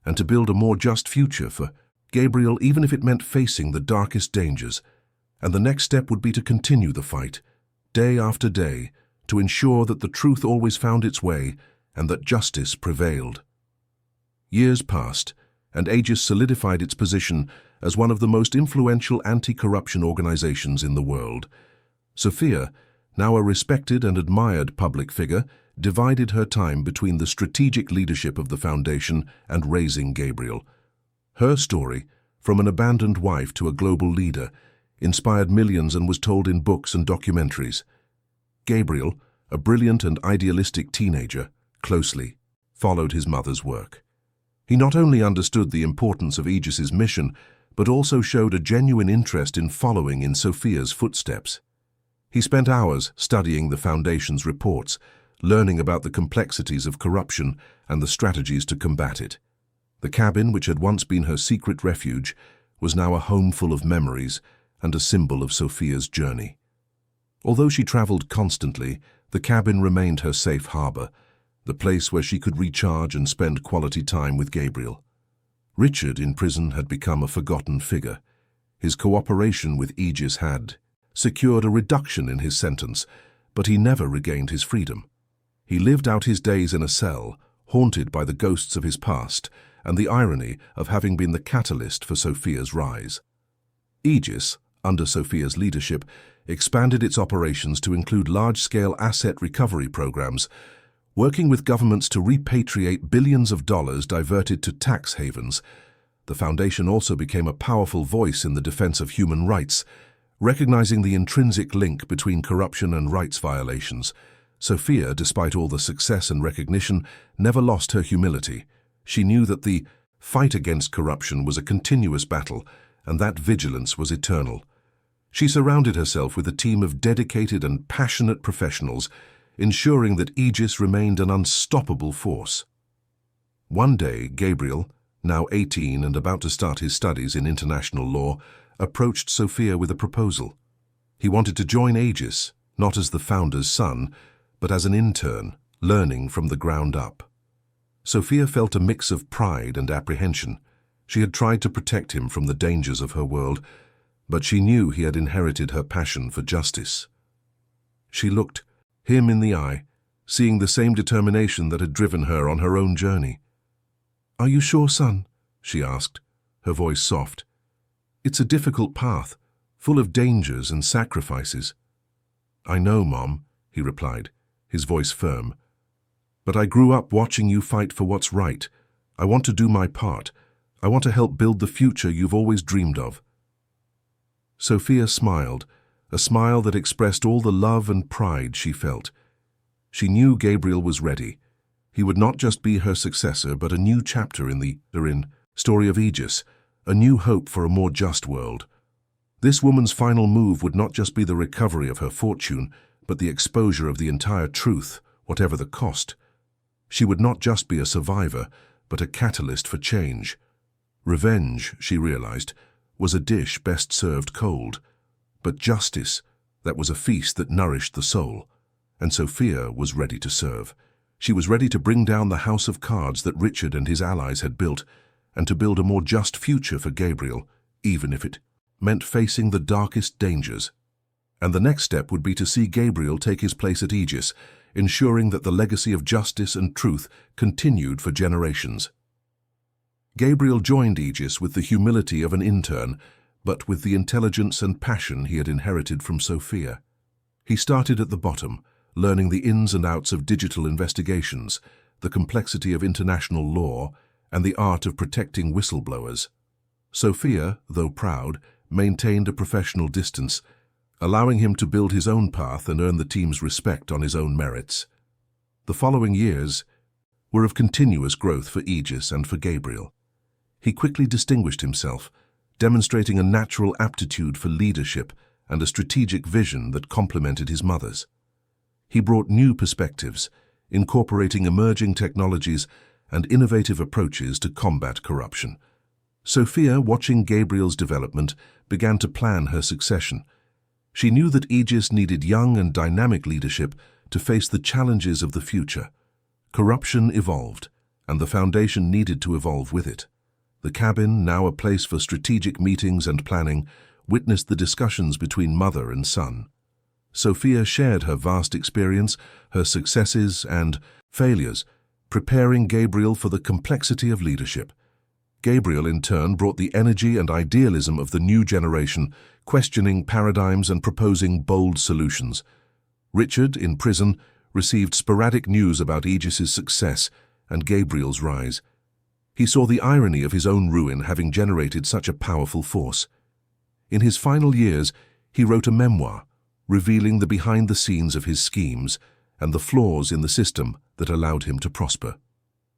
and to build a more just future for Gabriel, even if it meant facing the darkest dangers. And the next step would be to continue the fight, day after day, to ensure that the truth always found its way and that justice prevailed. Years passed, and Aegis solidified its position as one of the most influential anti-corruption organizations in the world. Sophia, now a respected and admired public figure, divided her time between the strategic leadership of the Foundation and raising Gabriel. Her story, from an abandoned wife to a global leader, inspired millions and was told in books and documentaries. Gabriel, a brilliant and idealistic teenager, closely followed his mother's work. He not only understood the importance of Aegis's mission, but also showed a genuine interest in following in Sophia's footsteps. He spent hours studying the Foundation's reports, learning about the complexities of corruption and the strategies to combat it. The cabin, which had once been her secret refuge, was now a home full of memories and a symbol of Sophia's journey. Although she traveled constantly, the cabin remained her safe harbor, the place where she could recharge and spend quality time with Gabriel. Richard in prison had become a forgotten figure. His cooperation with Aegis had secured a reduction in his sentence, but he never regained his freedom. He lived out his days in a cell, haunted by the ghosts of his past and the irony of having been the catalyst for Sophia's rise. Aegis, under Sophia's leadership, expanded its operations to include large-scale asset recovery programs, working with governments to repatriate billions of dollars diverted to tax havens. The Foundation also became a powerful voice in the defense of human rights, recognizing the intrinsic link between corruption and rights violations. Sophia, despite all the success and recognition, never lost her humility. She knew that the fight against corruption was a continuous battle, and that vigilance was eternal. She surrounded herself with a team of dedicated and passionate professionals, ensuring that Aegis remained an unstoppable force. One day, Gabriel, now 18 and about to start his studies in international law, approached Sophia with a proposal. He wanted to join Aegis, not as the founder's son, but as an intern, learning from the ground up. Sophia felt a mix of pride and apprehension. She had tried to protect him from the dangers of her world, but she knew he had inherited her passion for justice. She looked him in the eye, seeing the same determination that had driven her on her own journey. "Are you sure, son?" she asked, her voice soft. "It's a difficult path, full of dangers and sacrifices." "I know, Mom," he replied, his voice firm. "But I grew up watching you fight for what's right. I want to do my part. I want to help build the future you've always dreamed of." Sophia smiled, a smile that expressed all the love and pride she felt. She knew Gabriel was ready. He would not just be her successor, but a new chapter in the story of Aegis, a new hope for a more just world. This woman's final move would not just be the recovery of her fortune, but the exposure of the entire truth, whatever the cost. She would not just be a survivor, but a catalyst for change. Revenge, she realized, was a dish best served cold. But justice, that was a feast that nourished the soul. And Sophia was ready to serve. She was ready to bring down the house of cards that Richard and his allies had built, and to build a more just future for Gabriel, even if it meant facing the darkest dangers. And the next step would be to see Gabriel take his place at Aegis, ensuring that the legacy of justice and truth continued for generations. Gabriel joined Aegis with the humility of an intern, but with the intelligence and passion he had inherited from Sophia. He started at the bottom, learning the ins and outs of digital investigations, the complexity of international law, and the art of protecting whistleblowers. Sophia, though proud, maintained a professional distance, allowing him to build his own path and earn the team's respect on his own merits. The following years were of continuous growth for Aegis and for Gabriel. He quickly distinguished himself, demonstrating a natural aptitude for leadership and a strategic vision that complemented his mother's. He brought new perspectives, incorporating emerging technologies and innovative approaches to combat corruption. Sophia, watching Gabriel's development, began to plan her succession. She knew that Aegis needed young and dynamic leadership to face the challenges of the future. Corruption evolved, and the Foundation needed to evolve with it. The cabin, now a place for strategic meetings and planning, witnessed the discussions between mother and son. Sophia shared her vast experience, her successes and failures, preparing Gabriel for the complexity of leadership. Gabriel, in turn, brought the energy and idealism of the new generation, questioning paradigms and proposing bold solutions. Richard, in prison, received sporadic news about Aegis's success and Gabriel's rise. He saw the irony of his own ruin having generated such a powerful force. In his final years, he wrote a memoir, revealing the behind-the-scenes of his schemes and the flaws in the system that allowed him to prosper.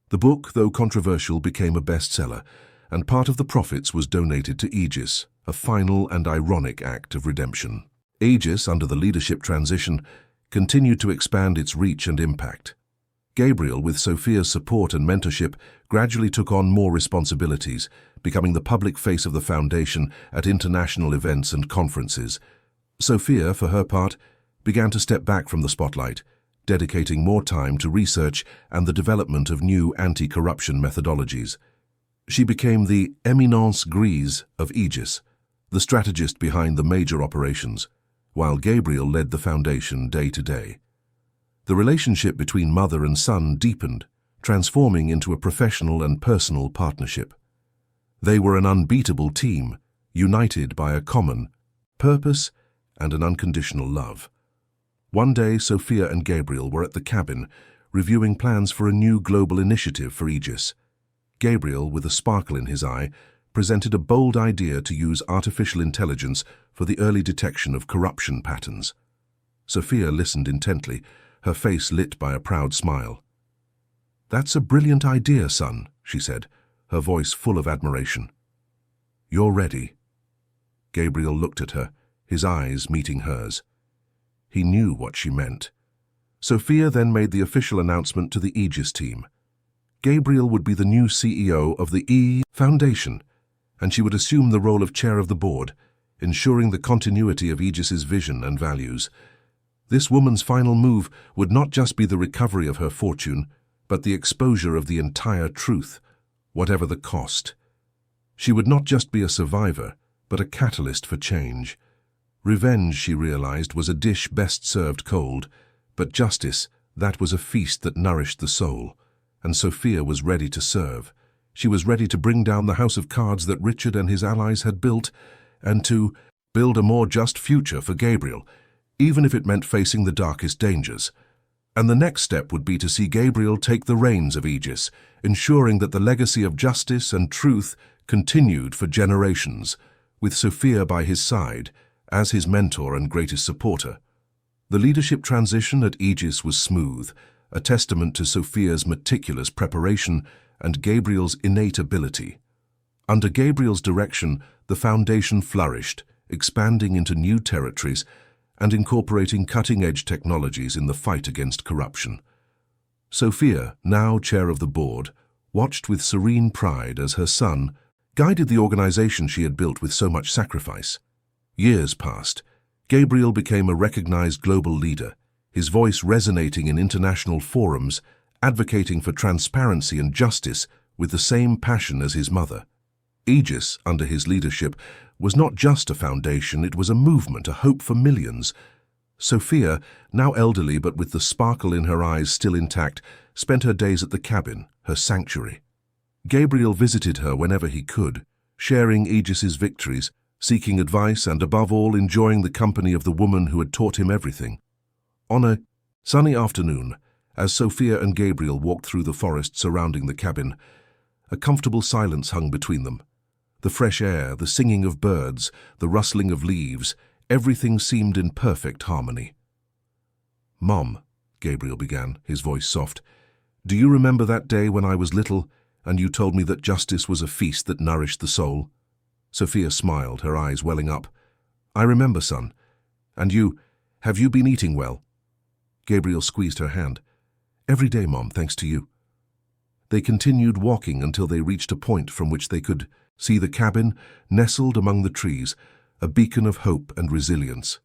The book, though controversial, became a bestseller, and part of the profits was donated to Aegis, a final and ironic act of redemption. Aegis, under the leadership transition, continued to expand its reach and impact. Gabriel, with Sophia's support and mentorship, gradually took on more responsibilities, becoming the public face of the Foundation at international events and conferences. Sophia, for her part, began to step back from the spotlight, dedicating more time to research and the development of new anti-corruption methodologies. She became the éminence grise of Aegis, the strategist behind the major operations, while Gabriel led the Foundation day to day. The relationship between mother and son deepened, transforming into a professional and personal partnership. They were an unbeatable team, united by a common purpose and an unconditional love. One day, Sophia and Gabriel were at the cabin, reviewing plans for a new global initiative for Aegis. Gabriel, with a sparkle in his eye, presented a bold idea to use artificial intelligence for the early detection of corruption patterns. Sophia listened intently, her face lit by a proud smile. "That's a brilliant idea, son," she said, her voice full of admiration. "You're ready." Gabriel looked at her, his eyes meeting hers. He knew what she meant. Sophia then made the official announcement to the Aegis team. Gabriel would be the new CEO of the Foundation, and she would assume the role of chair of the board, ensuring the continuity of Aegis's vision and values. This woman's final move would not just be the recovery of her fortune, but the exposure of the entire truth, whatever the cost. She would not just be a survivor, but a catalyst for change. Revenge, she realized, was a dish best served cold, but justice, that was a feast that nourished the soul. And Sophia was ready to serve. She was ready to bring down the house of cards that Richard and his allies had built, and to build a more just future for Gabriel, even if it meant facing the darkest dangers. And the next step would be to see Gabriel take the reins of Aegis, ensuring that the legacy of justice and truth continued for generations, with Sophia by his side, as his mentor and greatest supporter. The leadership transition at Aegis was smooth, a testament to Sophia's meticulous preparation and Gabriel's innate ability. Under Gabriel's direction, the Foundation flourished, expanding into new territories and incorporating cutting-edge technologies in the fight against corruption. Sophia, now chair of the board, watched with serene pride as her son guided the organization she had built with so much sacrifice. Years passed. Gabriel became a recognized global leader, his voice resonating in international forums, advocating for transparency and justice with the same passion as his mother. Aegis, under his leadership, was not just a foundation, it was a movement, a hope for millions. Sophia, now elderly but with the sparkle in her eyes still intact, spent her days at the cabin, her sanctuary. Gabriel visited her whenever he could, sharing Aegis's victories, seeking advice and, above all, enjoying the company of the woman who had taught him everything. On a sunny afternoon, as Sophia and Gabriel walked through the forest surrounding the cabin, a comfortable silence hung between them. The fresh air, the singing of birds, the rustling of leaves, everything seemed in perfect harmony. "Mom," Gabriel began, his voice soft, "do you remember that day when I was little and you told me that justice was a feast that nourished the soul?" Sophia smiled, her eyes welling up. "I remember, son. And have you been eating well?" Gabriel squeezed her hand. Every day, Mom, thanks to you. They continued walking until they reached a point from which they could see the cabin nestled among the trees, a beacon of hope and resilience.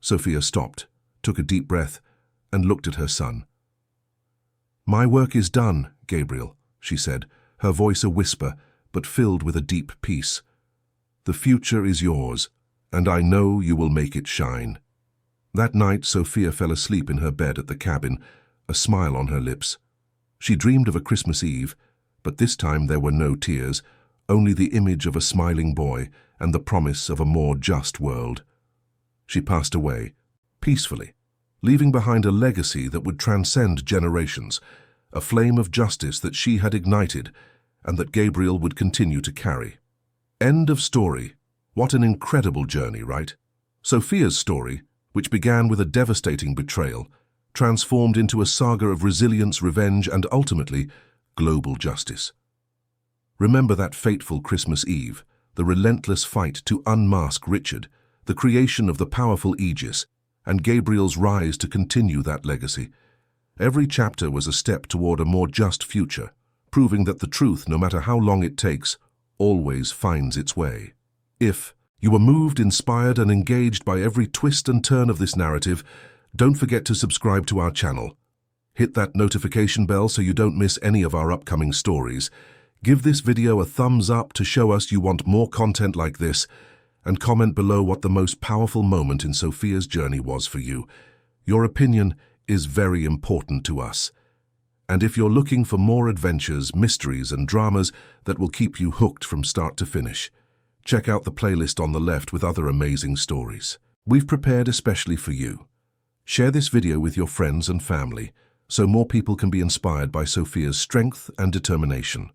Sophia stopped, took a deep breath, and looked at her son. "My work is done, Gabriel," she said, her voice a whisper, but filled with a deep peace. "The future is yours, and I know you will make it shine." That night, Sophia fell asleep in her bed at the cabin, a smile on her lips. She dreamed of a Christmas Eve, but this time there were no tears, only the image of a smiling boy and the promise of a more just world. She passed away, peacefully, leaving behind a legacy that would transcend generations, a flame of justice that she had ignited and that Gabriel would continue to carry. End of story. What an incredible journey, right? Sophia's story, which began with a devastating betrayal, transformed into a saga of resilience, revenge, and ultimately, global justice. Remember that fateful Christmas Eve, the relentless fight to unmask Richard, the creation of the powerful Aegis, and Gabriel's rise to continue that legacy. Every chapter was a step toward a more just future, proving that the truth, no matter how long it takes, always finds its way. If you were moved, inspired, and engaged by every twist and turn of this narrative, don't forget to subscribe to our channel. Hit that notification bell so you don't miss any of our upcoming stories. Give this video a thumbs up to show us you want more content like this, and comment below what the most powerful moment in Sophia's journey was for you. Your opinion is very important to us. And if you're looking for more adventures, mysteries, and dramas that will keep you hooked from start to finish, check out the playlist on the left with other amazing stories we've prepared especially for you. Share this video with your friends and family so more people can be inspired by Sophia's strength and determination.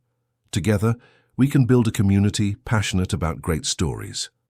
Together, we can build a community passionate about great stories.